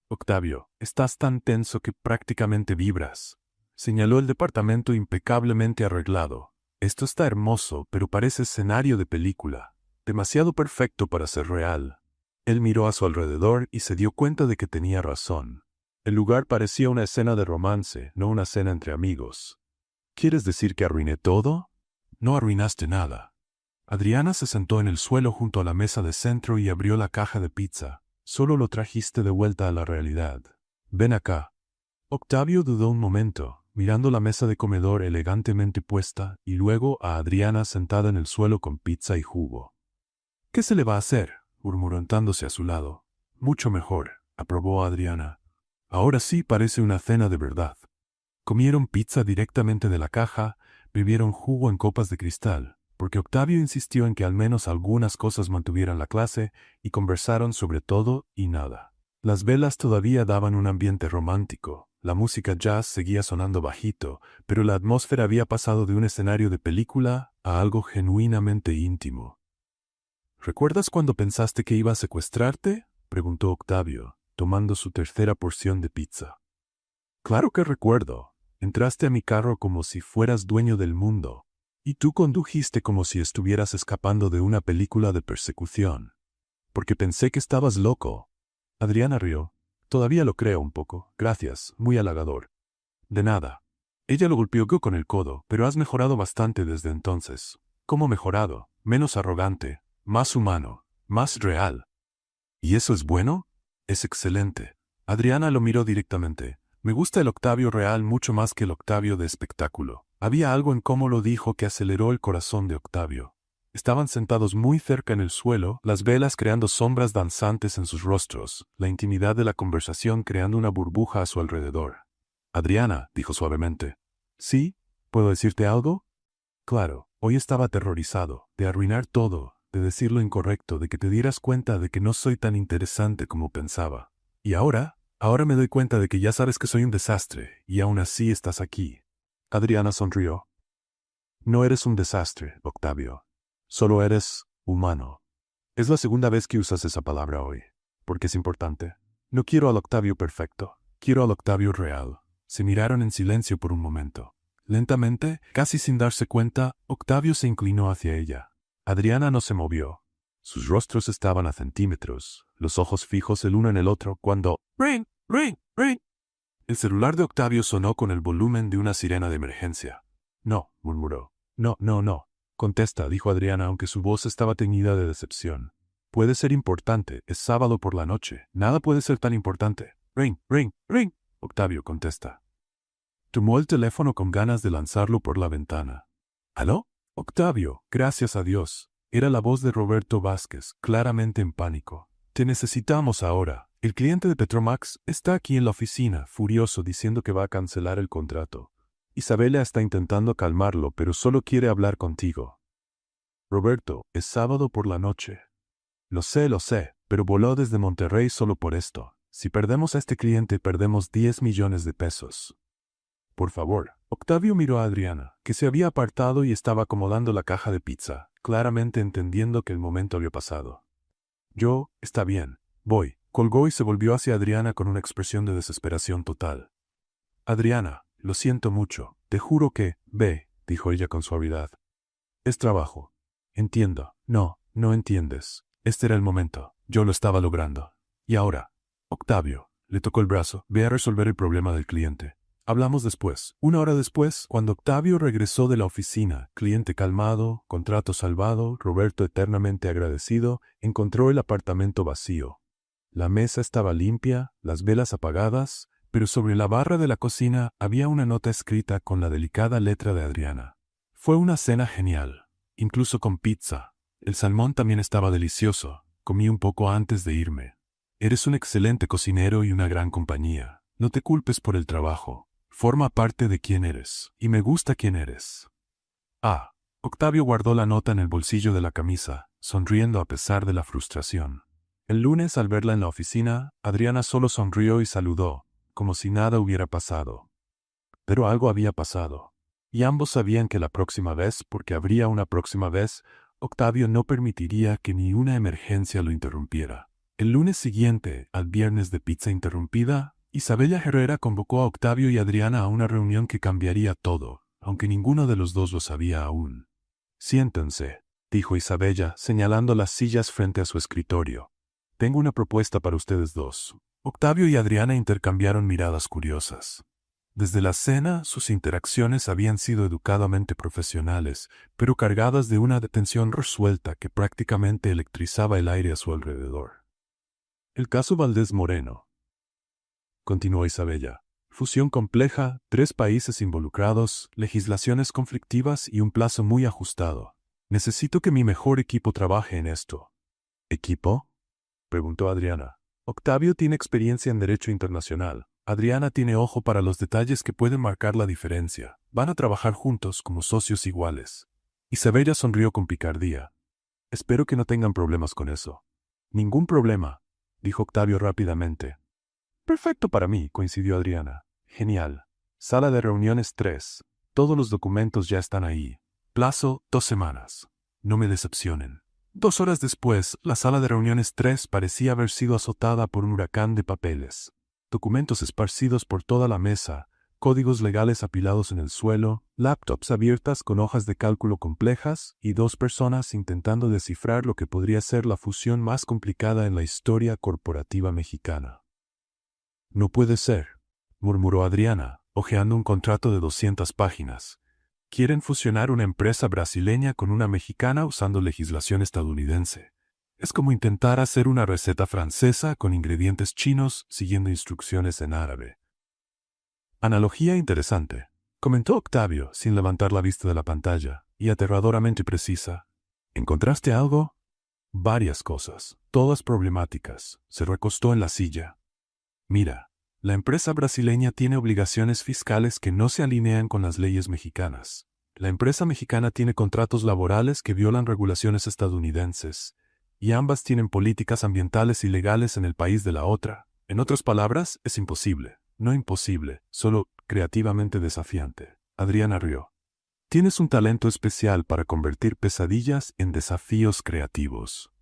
«Octavio, estás tan tenso que prácticamente vibras». Señaló el departamento impecablemente arreglado. «Esto está hermoso, pero parece escenario de película. Demasiado perfecto para ser real». Él miró a su alrededor y se dio cuenta de que tenía razón. El lugar parecía una escena de romance, no una cena entre amigos. «¿Quieres decir que arruiné todo?» «No arruinaste nada». Adriana se sentó en el suelo junto a la mesa de centro y abrió la caja de pizza. «Solo lo trajiste de vuelta a la realidad. Ven acá». Octavio dudó un momento, mirando la mesa de comedor elegantemente puesta y luego a Adriana sentada en el suelo con pizza y jugo. «¿Qué se le va a hacer?», murmuró sentándose a su lado. «Mucho mejor», aprobó Adriana. «Ahora sí parece una cena de verdad». Comieron pizza directamente de la caja, bebieron jugo en copas de cristal, porque Octavio insistió en que al menos algunas cosas mantuvieran la clase, y conversaron sobre todo y nada. Las velas todavía daban un ambiente romántico. La música jazz seguía sonando bajito, pero la atmósfera había pasado de un escenario de película a algo genuinamente íntimo. «¿Recuerdas cuando pensaste que iba a secuestrarte?», preguntó Octavio, tomando su tercera porción de pizza. «Claro que recuerdo. Entraste a mi carro como si fueras dueño del mundo, y tú condujiste como si estuvieras escapando de una película de persecución. Porque pensé que estabas loco». Adriana rió. «Todavía lo creo un poco. Gracias, muy halagador». «De nada». Ella lo golpeó con el codo. «Pero has mejorado bastante desde entonces». «¿Cómo mejorado?» «Menos arrogante, más humano, más real». «¿Y eso es bueno?» «Es excelente». Adriana lo miró directamente. «Me gusta el Octavio real mucho más que el Octavio de espectáculo». Había algo en cómo lo dijo que aceleró el corazón de Octavio. Estaban sentados muy cerca en el suelo, las velas creando sombras danzantes en sus rostros, la intimidad de la conversación creando una burbuja a su alrededor. «Adriana», dijo suavemente. «¿Sí? ¿Puedo decirte algo?» «Claro». Hoy estaba aterrorizado, de arruinar todo, de decir lo incorrecto, de que te dieras cuenta de que no soy tan interesante como pensaba. Y ahora me doy cuenta de que ya sabes que soy un desastre, y aún así estás aquí. Adriana sonrió. No eres un desastre, Octavio. Solo eres humano. Es la segunda vez que usas esa palabra hoy, porque es importante. No quiero al Octavio perfecto, quiero al Octavio real. Se miraron en silencio por un momento. Lentamente, casi sin darse cuenta, Octavio se inclinó hacia ella. Adriana no se movió. Sus rostros estaban a centímetros, los ojos fijos el uno en el otro, cuando ¡ring, ring, ring! El celular de Octavio sonó con el volumen de una sirena de emergencia. No, murmuró. No, no, no. Contesta, dijo Adriana, aunque su voz estaba teñida de decepción. Puede ser importante, es sábado por la noche. Nada puede ser tan importante. Ring, ring, ring. Octavio contesta. Tomó el teléfono con ganas de lanzarlo por la ventana. ¿Aló? Octavio, gracias a Dios. Era la voz de Roberto Vázquez, claramente en pánico. Te necesitamos ahora. El cliente de Petromax está aquí en la oficina, furioso, diciendo que va a cancelar el contrato. Isabela está intentando calmarlo, pero solo quiere hablar contigo. Roberto, es sábado por la noche. Lo sé, pero voló desde Monterrey solo por esto. Si perdemos a este cliente, perdemos 10 millones de pesos. Por favor. Octavio miró a Adriana, que se había apartado y estaba acomodando la caja de pizza, claramente entendiendo que el momento había pasado. Está bien, voy. Colgó y se volvió hacia Adriana con una expresión de desesperación total. Adriana, lo siento mucho. Te juro que, ve, dijo ella con suavidad. Es trabajo. Entiendo. No entiendes. Este era el momento. Yo lo estaba logrando. Y ahora, Octavio, le tocó el brazo, ve a resolver el problema del cliente. Hablamos después. Una hora después, cuando Octavio regresó de la oficina, cliente calmado, contrato salvado, Roberto eternamente agradecido, encontró el apartamento vacío. La mesa estaba limpia, las velas apagadas, pero sobre la barra de la cocina había una nota escrita con la delicada letra de Adriana. Fue una cena genial, incluso con pizza. El salmón también estaba delicioso. Comí un poco antes de irme. Eres un excelente cocinero y una gran compañía. No te culpes por el trabajo. Forma parte de quién eres, y me gusta quién eres. Octavio guardó la nota en el bolsillo de la camisa, sonriendo a pesar de la frustración. El lunes, al verla en la oficina, Adriana solo sonrió y saludó, como si nada hubiera pasado. Pero algo había pasado, y ambos sabían que la próxima vez, porque habría una próxima vez, Octavio no permitiría que ni una emergencia lo interrumpiera. El lunes siguiente, al viernes de pizza interrumpida, Isabela Herrera convocó a Octavio y Adriana a una reunión que cambiaría todo, aunque ninguno de los dos lo sabía aún. Siéntense, dijo Isabela, señalando las sillas frente a su escritorio. Tengo una propuesta para ustedes dos. Octavio y Adriana intercambiaron miradas curiosas. Desde la cena, sus interacciones habían sido educadamente profesionales, pero cargadas de una tensión resuelta que prácticamente electrizaba el aire a su alrededor. El caso Valdés Moreno, continuó Isabela. Fusión compleja, 3 países involucrados, legislaciones conflictivas y un plazo muy ajustado. Necesito que mi mejor equipo trabaje en esto. ¿Equipo?, preguntó Adriana. Octavio tiene experiencia en derecho internacional. Adriana tiene ojo para los detalles que pueden marcar la diferencia. Van a trabajar juntos como socios iguales. Isabela sonrió con picardía. Espero que no tengan problemas con eso. Ningún problema, dijo Octavio rápidamente. Perfecto para mí, coincidió Adriana. Genial. Sala de reuniones 3. Todos los documentos ya están ahí. Plazo 2 semanas. No me decepcionen. 2 horas después, la sala de reuniones 3 parecía haber sido azotada por un huracán de papeles. Documentos esparcidos por toda la mesa, códigos legales apilados en el suelo, laptops abiertas con hojas de cálculo complejas y 2 personas intentando descifrar lo que podría ser la fusión más complicada en la historia corporativa mexicana. No puede ser, murmuró Adriana, hojeando un contrato de 200 páginas. Quieren fusionar una empresa brasileña con una mexicana usando legislación estadounidense. Es como intentar hacer una receta francesa con ingredientes chinos siguiendo instrucciones en árabe. Analogía interesante, comentó Octavio sin levantar la vista de la pantalla, y aterradoramente precisa. ¿Encontraste algo? Varias cosas, todas problemáticas. Se recostó en la silla. Mira, la empresa brasileña tiene obligaciones fiscales que no se alinean con las leyes mexicanas. La empresa mexicana tiene contratos laborales que violan regulaciones estadounidenses, y ambas tienen políticas ambientales y legales en el país de la otra. En otras palabras, es imposible. No imposible, solo creativamente desafiante. Adriana rió. Tienes un talento especial para convertir pesadillas en desafíos creativos.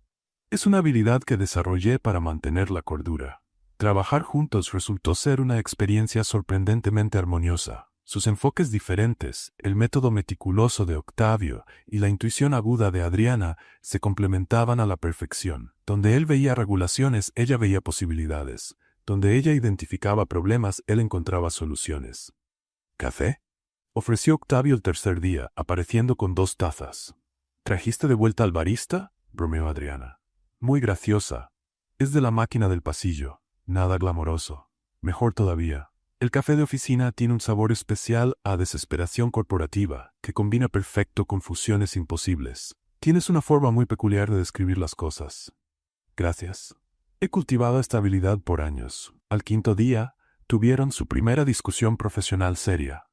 Es una habilidad que desarrollé para mantener la cordura. Trabajar juntos resultó ser una experiencia sorprendentemente armoniosa. Sus enfoques diferentes, el método meticuloso de Octavio y la intuición aguda de Adriana se complementaban a la perfección. Donde él veía regulaciones, ella veía posibilidades. Donde ella identificaba problemas, él encontraba soluciones. ¿Café?, ofreció Octavio el tercer día, apareciendo con 2 tazas. ¿Trajiste de vuelta al barista?, bromeó Adriana. Muy graciosa. Es de la máquina del pasillo. Nada glamoroso. Mejor todavía. El café de oficina tiene un sabor especial a desesperación corporativa, que combina perfecto con fusiones imposibles. Tienes una forma muy peculiar de describir las cosas. Gracias. He cultivado esta habilidad por años. Al 5.º día, tuvieron su primera discusión profesional seria.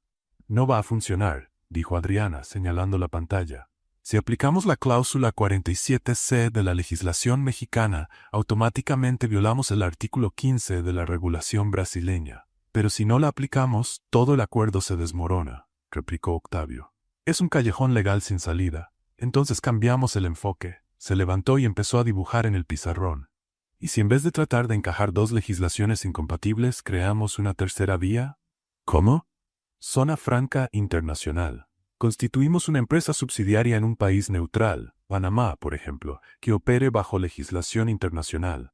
No va a funcionar, dijo Adriana, señalando la pantalla. Si aplicamos la cláusula 47C de la legislación mexicana, automáticamente violamos el artículo 15 de la regulación brasileña. Pero si no la aplicamos, todo el acuerdo se desmorona, replicó Octavio. Es un callejón legal sin salida. Entonces cambiamos el enfoque. Se levantó y empezó a dibujar en el pizarrón. ¿Y si en vez de tratar de encajar 2 legislaciones incompatibles, creamos una tercera vía? ¿Cómo? Zona Franca Internacional. Constituimos una empresa subsidiaria en un país neutral, Panamá, por ejemplo, que opere bajo legislación internacional.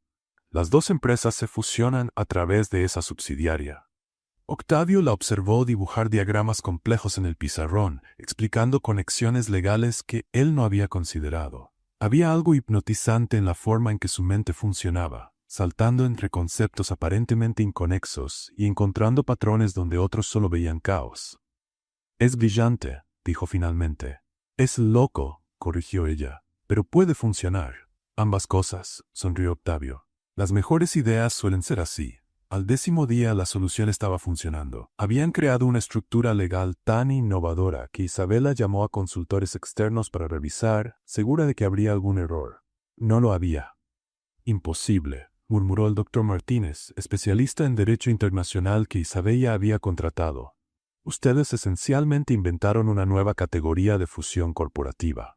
Las 2 empresas se fusionan a través de esa subsidiaria. Octavio la observó dibujar diagramas complejos en el pizarrón, explicando conexiones legales que él no había considerado. Había algo hipnotizante en la forma en que su mente funcionaba, saltando entre conceptos aparentemente inconexos y encontrando patrones donde otros solo veían caos. Es brillante, dijo finalmente. Es loco, corrigió ella, pero puede funcionar. Ambas cosas, sonrió Octavio. Las mejores ideas suelen ser así. Al 10.º día la solución estaba funcionando. Habían creado una estructura legal tan innovadora que Isabela llamó a consultores externos para revisar, segura de que habría algún error. No lo había. Imposible, murmuró el doctor Martínez, especialista en Derecho Internacional que Isabella había contratado. Ustedes esencialmente inventaron una nueva categoría de fusión corporativa.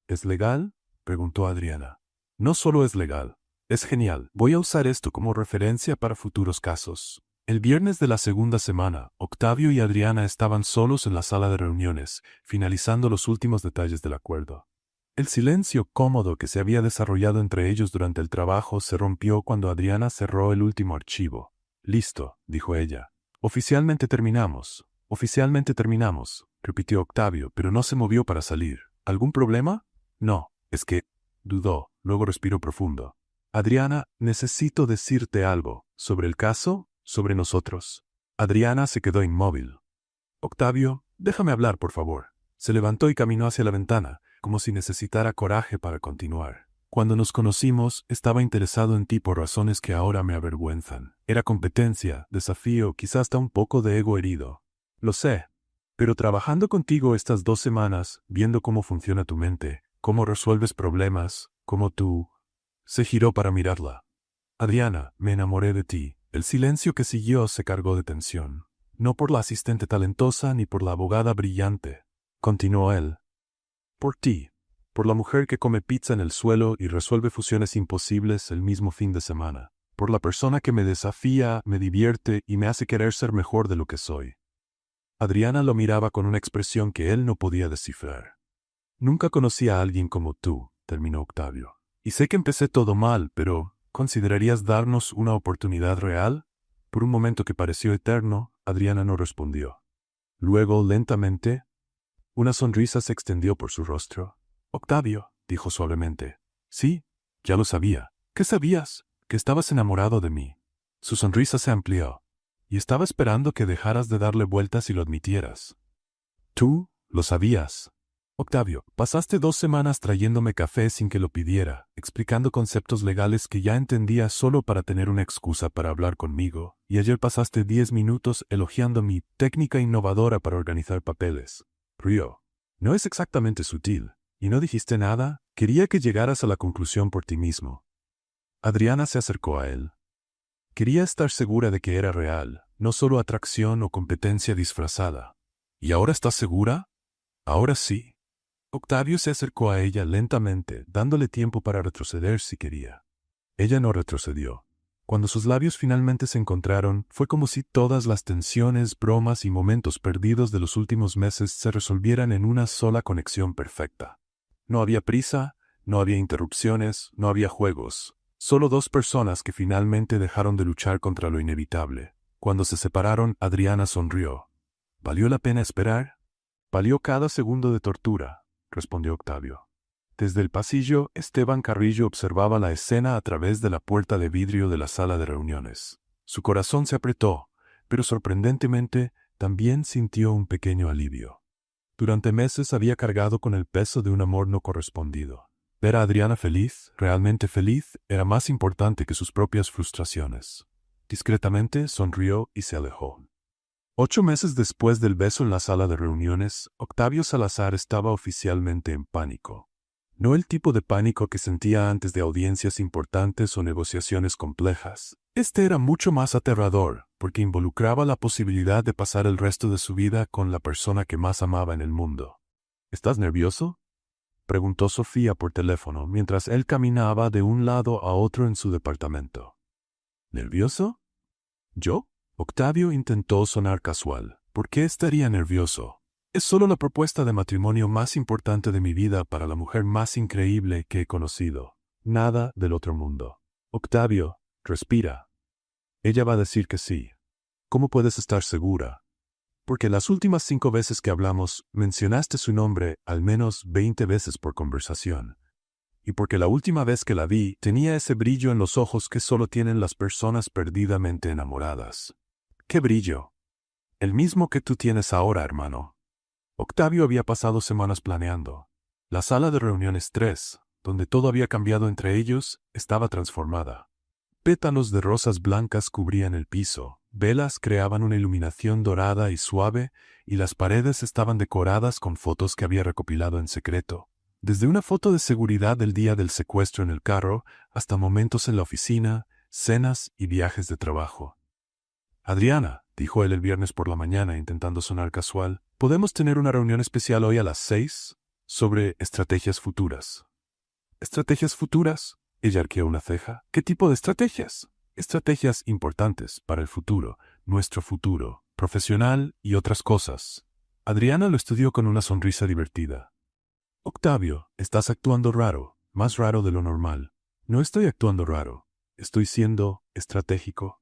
¿Es legal?, preguntó Adriana. No solo es legal. Es genial. Voy a usar esto como referencia para futuros casos. El viernes de la segunda semana, Octavio y Adriana estaban solos en la sala de reuniones, finalizando los últimos detalles del acuerdo. El silencio cómodo que se había desarrollado entre ellos durante el trabajo se rompió cuando Adriana cerró el último archivo. Listo, dijo ella. Oficialmente terminamos, repitió Octavio, pero no se movió para salir. ¿Algún problema? No, es que... dudó, luego respiró profundo. Adriana, necesito decirte algo. ¿Sobre el caso? ¿Sobre nosotros? Adriana se quedó inmóvil. Octavio, déjame hablar, por favor. Se levantó y caminó hacia la ventana, como si necesitara coraje para continuar. Cuando nos conocimos, estaba interesado en ti por razones que ahora me avergüenzan. Era competencia, desafío, quizás hasta un poco de ego herido. Lo sé. Pero trabajando contigo estas 2 semanas, viendo cómo funciona tu mente, cómo resuelves problemas, cómo tú... Se giró para mirarla. Adriana, me enamoré de ti. El silencio que siguió se cargó de tensión. No por la asistente talentosa ni por la abogada brillante, continuó él. Por ti, por la mujer que come pizza en el suelo y resuelve fusiones imposibles el mismo fin de semana. Por la persona que me desafía, me divierte y me hace querer ser mejor de lo que soy. Adriana lo miraba con una expresión que él no podía descifrar. Nunca conocí a alguien como tú, terminó Octavio. Y sé que empecé todo mal, pero ¿considerarías darnos una oportunidad real? Por un momento que pareció eterno, Adriana no respondió. Luego, lentamente, una sonrisa se extendió por su rostro. Octavio, dijo suavemente. Sí, ya lo sabía. ¿Qué sabías? Que estabas enamorado de mí. Su sonrisa se amplió. Y estaba esperando que dejaras de darle vueltas y lo admitieras. Tú lo sabías. Octavio, pasaste 2 semanas trayéndome café sin que lo pidiera, explicando conceptos legales que ya entendía solo para tener una excusa para hablar conmigo, y ayer pasaste 10 minutos elogiando mi técnica innovadora para organizar papeles. Rió. No es exactamente sutil. ¿Y no dijiste nada? Quería que llegaras a la conclusión por ti mismo. Adriana se acercó a él. Quería estar segura de que era real, no solo atracción o competencia disfrazada. ¿Y ahora estás segura? Ahora sí. Octavio se acercó a ella lentamente, dándole tiempo para retroceder si quería. Ella no retrocedió. Cuando sus labios finalmente se encontraron, fue como si todas las tensiones, bromas y momentos perdidos de los últimos meses se resolvieran en una sola conexión perfecta. No había prisa, no había interrupciones, no había juegos. Solo dos personas que finalmente dejaron de luchar contra lo inevitable. Cuando se separaron, Adriana sonrió. ¿Valió la pena esperar? Valió cada segundo de tortura, respondió Octavio. Desde el pasillo, Esteban Carrillo observaba la escena a través de la puerta de vidrio de la sala de reuniones. Su corazón se apretó, pero sorprendentemente también sintió un pequeño alivio. Durante meses había cargado con el peso de un amor no correspondido. Ver a Adriana feliz, realmente feliz, era más importante que sus propias frustraciones. Discretamente sonrió y se alejó. 8 meses después del beso en la sala de reuniones, Octavio Salazar estaba oficialmente en pánico. No el tipo de pánico que sentía antes de audiencias importantes o negociaciones complejas. Este era mucho más aterrador, porque involucraba la posibilidad de pasar el resto de su vida con la persona que más amaba en el mundo. ¿Estás nervioso?, preguntó Sofía por teléfono mientras él caminaba de un lado a otro en su departamento. ¿Nervioso? ¿Yo? Octavio intentó sonar casual. ¿Por qué estaría nervioso? Es solo la propuesta de matrimonio más importante de mi vida para la mujer más increíble que he conocido. Nada del otro mundo. Octavio, respira. Ella va a decir que sí. ¿Cómo puedes estar segura? Porque las últimas 5 veces que hablamos, mencionaste su nombre al menos 20 veces por conversación. Y porque la última vez que la vi, tenía ese brillo en los ojos que solo tienen las personas perdidamente enamoradas. ¿Qué brillo? El mismo que tú tienes ahora, hermano. Octavio había pasado semanas planeando. La sala de reuniones 3, donde todo había cambiado entre ellos, estaba transformada. Pétalos de rosas blancas cubrían el piso, velas creaban una iluminación dorada y suave, y las paredes estaban decoradas con fotos que había recopilado en secreto. Desde una foto de seguridad del día del secuestro en el carro, hasta momentos en la oficina, cenas y viajes de trabajo. Adriana, dijo él el viernes por la mañana intentando sonar casual, ¿podemos tener una reunión especial hoy a las 6? Sobre estrategias futuras. ¿Estrategias futuras? Ella arqueó una ceja. ¿Qué tipo de estrategias? Estrategias importantes para el futuro, nuestro futuro, profesional y otras cosas. Adriana lo estudió con una sonrisa divertida. Octavio, estás actuando raro, más raro de lo normal. No estoy actuando raro. Estoy siendo estratégico.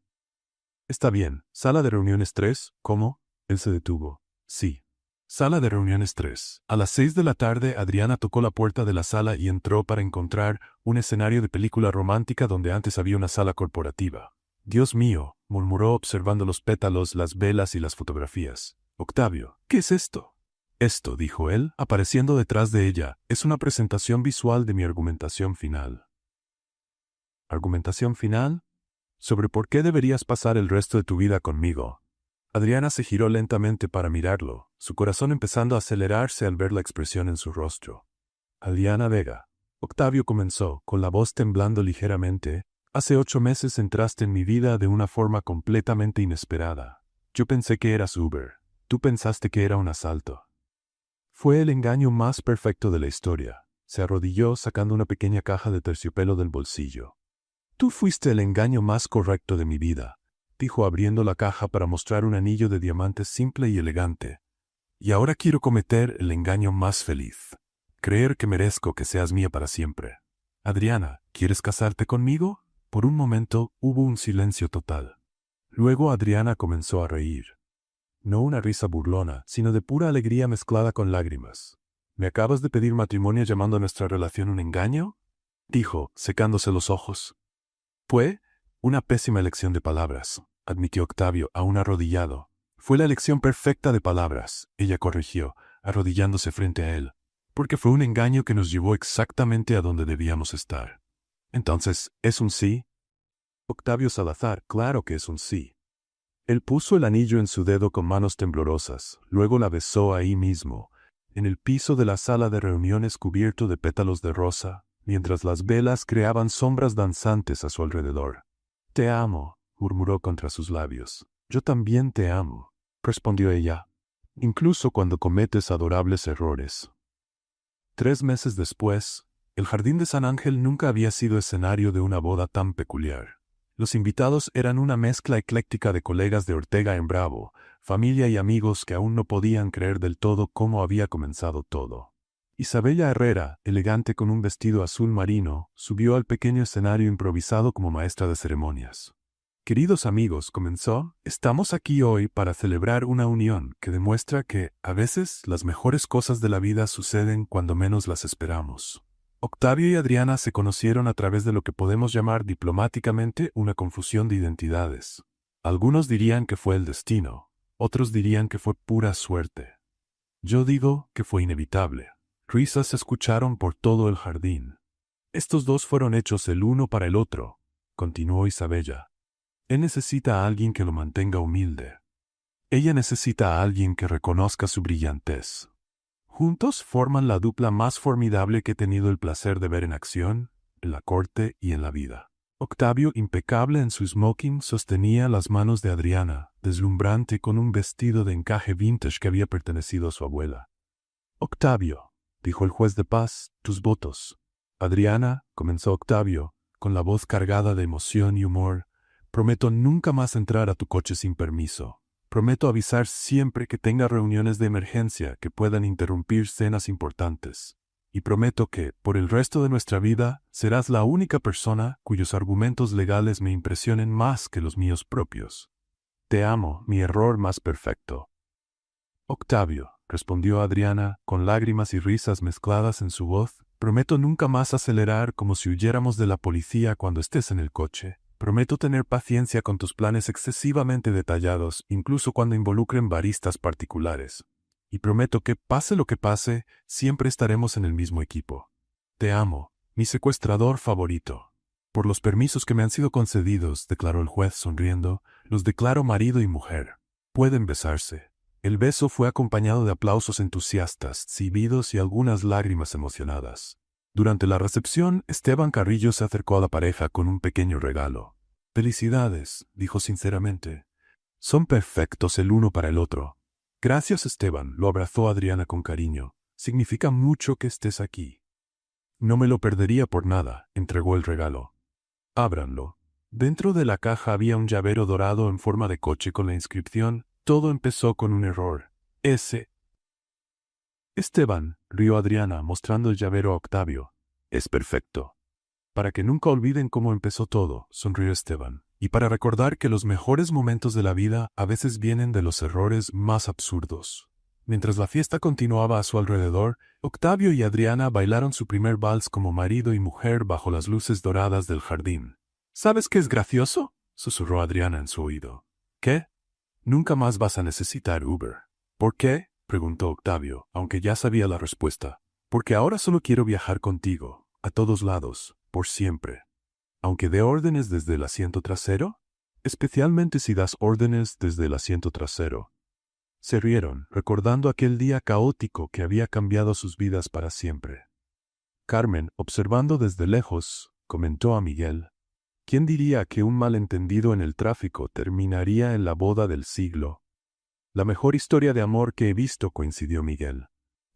Está bien. Sala de reuniones 3, ¿cómo? Él se detuvo. Sí. Sala de reuniones 3. A las 6 de la tarde, Adriana tocó la puerta de la sala y entró para encontrar un escenario de película romántica donde antes había una sala corporativa. Dios mío, murmuró observando los pétalos, las velas y las fotografías. Octavio, ¿qué es esto? Esto, dijo él, apareciendo detrás de ella, es una presentación visual de mi argumentación final. ¿Argumentación final? Sobre por qué deberías pasar el resto de tu vida conmigo. Adriana se giró lentamente para mirarlo, su corazón empezando a acelerarse al ver la expresión en su rostro. Adriana Vega. Octavio comenzó, con la voz temblando ligeramente. Hace 8 meses entraste en mi vida de una forma completamente inesperada. Yo pensé que eras Uber. Tú pensaste que era un asalto. Fue el engaño más perfecto de la historia. Se arrodilló sacando una pequeña caja de terciopelo del bolsillo. Tú fuiste el engaño más correcto de mi vida, dijo abriendo la caja para mostrar un anillo de diamantes simple y elegante. Y ahora quiero cometer el engaño más feliz. Creer que merezco que seas mía para siempre. Adriana, ¿quieres casarte conmigo? Por un momento hubo un silencio total. Luego Adriana comenzó a reír. No una risa burlona, sino de pura alegría mezclada con lágrimas. ¿Me acabas de pedir matrimonio llamando a nuestra relación un engaño?, dijo, secándose los ojos. Fue una pésima elección de palabras, admitió Octavio, aún arrodillado. Fue la elección perfecta de palabras, ella corrigió, arrodillándose frente a él, porque fue un engaño que nos llevó exactamente a donde debíamos estar. Entonces, ¿es un sí? Octavio Salazar, claro que es un sí. Él puso el anillo en su dedo con manos temblorosas, luego la besó ahí mismo, en el piso de la sala de reuniones cubierto de pétalos de rosa, mientras las velas creaban sombras danzantes a su alrededor. «Te amo», murmuró contra sus labios. «Yo también te amo», respondió ella, «incluso cuando cometes adorables errores». 3 meses después, el jardín de San Ángel nunca había sido escenario de una boda tan peculiar. Los invitados eran una mezcla ecléctica de colegas de Ortega en Bravo, familia y amigos que aún no podían creer del todo cómo había comenzado todo. Isabella Herrera, elegante con un vestido azul marino, subió al pequeño escenario improvisado como maestra de ceremonias. «Queridos amigos», comenzó, «estamos aquí hoy para celebrar una unión que demuestra que, a veces, las mejores cosas de la vida suceden cuando menos las esperamos». Octavio y Adriana se conocieron a través de lo que podemos llamar diplomáticamente una confusión de identidades. Algunos dirían que fue el destino, otros dirían que fue pura suerte. Yo digo que fue inevitable. Risas se escucharon por todo el jardín. «Estos dos fueron hechos el uno para el otro», continuó Isabella. «Él necesita a alguien que lo mantenga humilde. Ella necesita a alguien que reconozca su brillantez. Juntos forman la dupla más formidable que he tenido el placer de ver en acción, en la corte y en la vida». Octavio, impecable en su smoking, sostenía las manos de Adriana, deslumbrante con un vestido de encaje vintage que había pertenecido a su abuela. «Octavio», dijo el juez de paz, «tus votos». «Adriana», comenzó Octavio, con la voz cargada de emoción y humor, «prometo nunca más entrar a tu coche sin permiso. Prometo avisar siempre que tenga reuniones de emergencia que puedan interrumpir cenas importantes. Y prometo que, por el resto de nuestra vida, serás la única persona cuyos argumentos legales me impresionen más que los míos propios. Te amo, mi error más perfecto». «Octavio», respondió Adriana, con lágrimas y risas mezcladas en su voz, «prometo nunca más acelerar como si huyéramos de la policía cuando estés en el coche. Prometo tener paciencia con tus planes excesivamente detallados, incluso cuando involucren baristas particulares. Y prometo que, pase lo que pase, siempre estaremos en el mismo equipo. Te amo, mi secuestrador favorito». «Por los permisos que me han sido concedidos», declaró el juez sonriendo, «los declaro marido y mujer. Pueden besarse». El beso fue acompañado de aplausos entusiastas, silbidos y algunas lágrimas emocionadas. Durante la recepción, Esteban Carrillo se acercó a la pareja con un pequeño regalo. «Felicidades», dijo sinceramente. «Son perfectos el uno para el otro». «Gracias, Esteban», lo abrazó Adriana con cariño. «Significa mucho que estés aquí». «No me lo perdería por nada», entregó el regalo. «Ábranlo». Dentro de la caja había un llavero dorado en forma de coche con la inscripción: «Todo empezó con un error. S». «Esteban», rió Adriana, mostrando el llavero a Octavio. «Es perfecto». «Para que nunca olviden cómo empezó todo», sonrió Esteban. «Y para recordar que los mejores momentos de la vida a veces vienen de los errores más absurdos». Mientras la fiesta continuaba a su alrededor, Octavio y Adriana bailaron su primer vals como marido y mujer bajo las luces doradas del jardín. «¿Sabes qué es gracioso?», susurró Adriana en su oído. «¿Qué?». «Nunca más vas a necesitar Uber». «¿Por qué?», preguntó Octavio, aunque ya sabía la respuesta. «Porque ahora solo quiero viajar contigo, a todos lados, por siempre». «¿Aunque dé órdenes desde el asiento trasero?». «Especialmente si das órdenes desde el asiento trasero». Se rieron, recordando aquel día caótico que había cambiado sus vidas para siempre. Carmen, observando desde lejos, comentó a Miguel: «¿Quién diría que un malentendido en el tráfico terminaría en la boda del siglo?». «La mejor historia de amor que he visto», coincidió Miguel.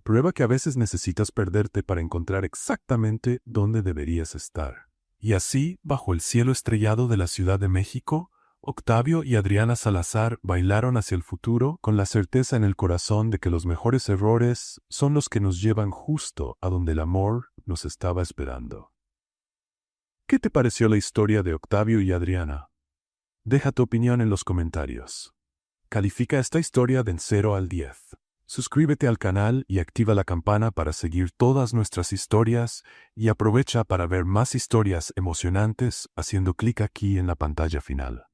«Prueba que a veces necesitas perderte para encontrar exactamente dónde deberías estar». Y así, bajo el cielo estrellado de la Ciudad de México, Octavio y Adriana Salazar bailaron hacia el futuro con la certeza en el corazón de que los mejores errores son los que nos llevan justo a donde el amor nos estaba esperando. ¿Qué te pareció la historia de Octavio y Adriana? Deja tu opinión en los comentarios. Califica esta historia del 0 al 10. Suscríbete al canal y activa la campana para seguir todas nuestras historias y aprovecha para ver más historias emocionantes haciendo clic aquí en la pantalla final.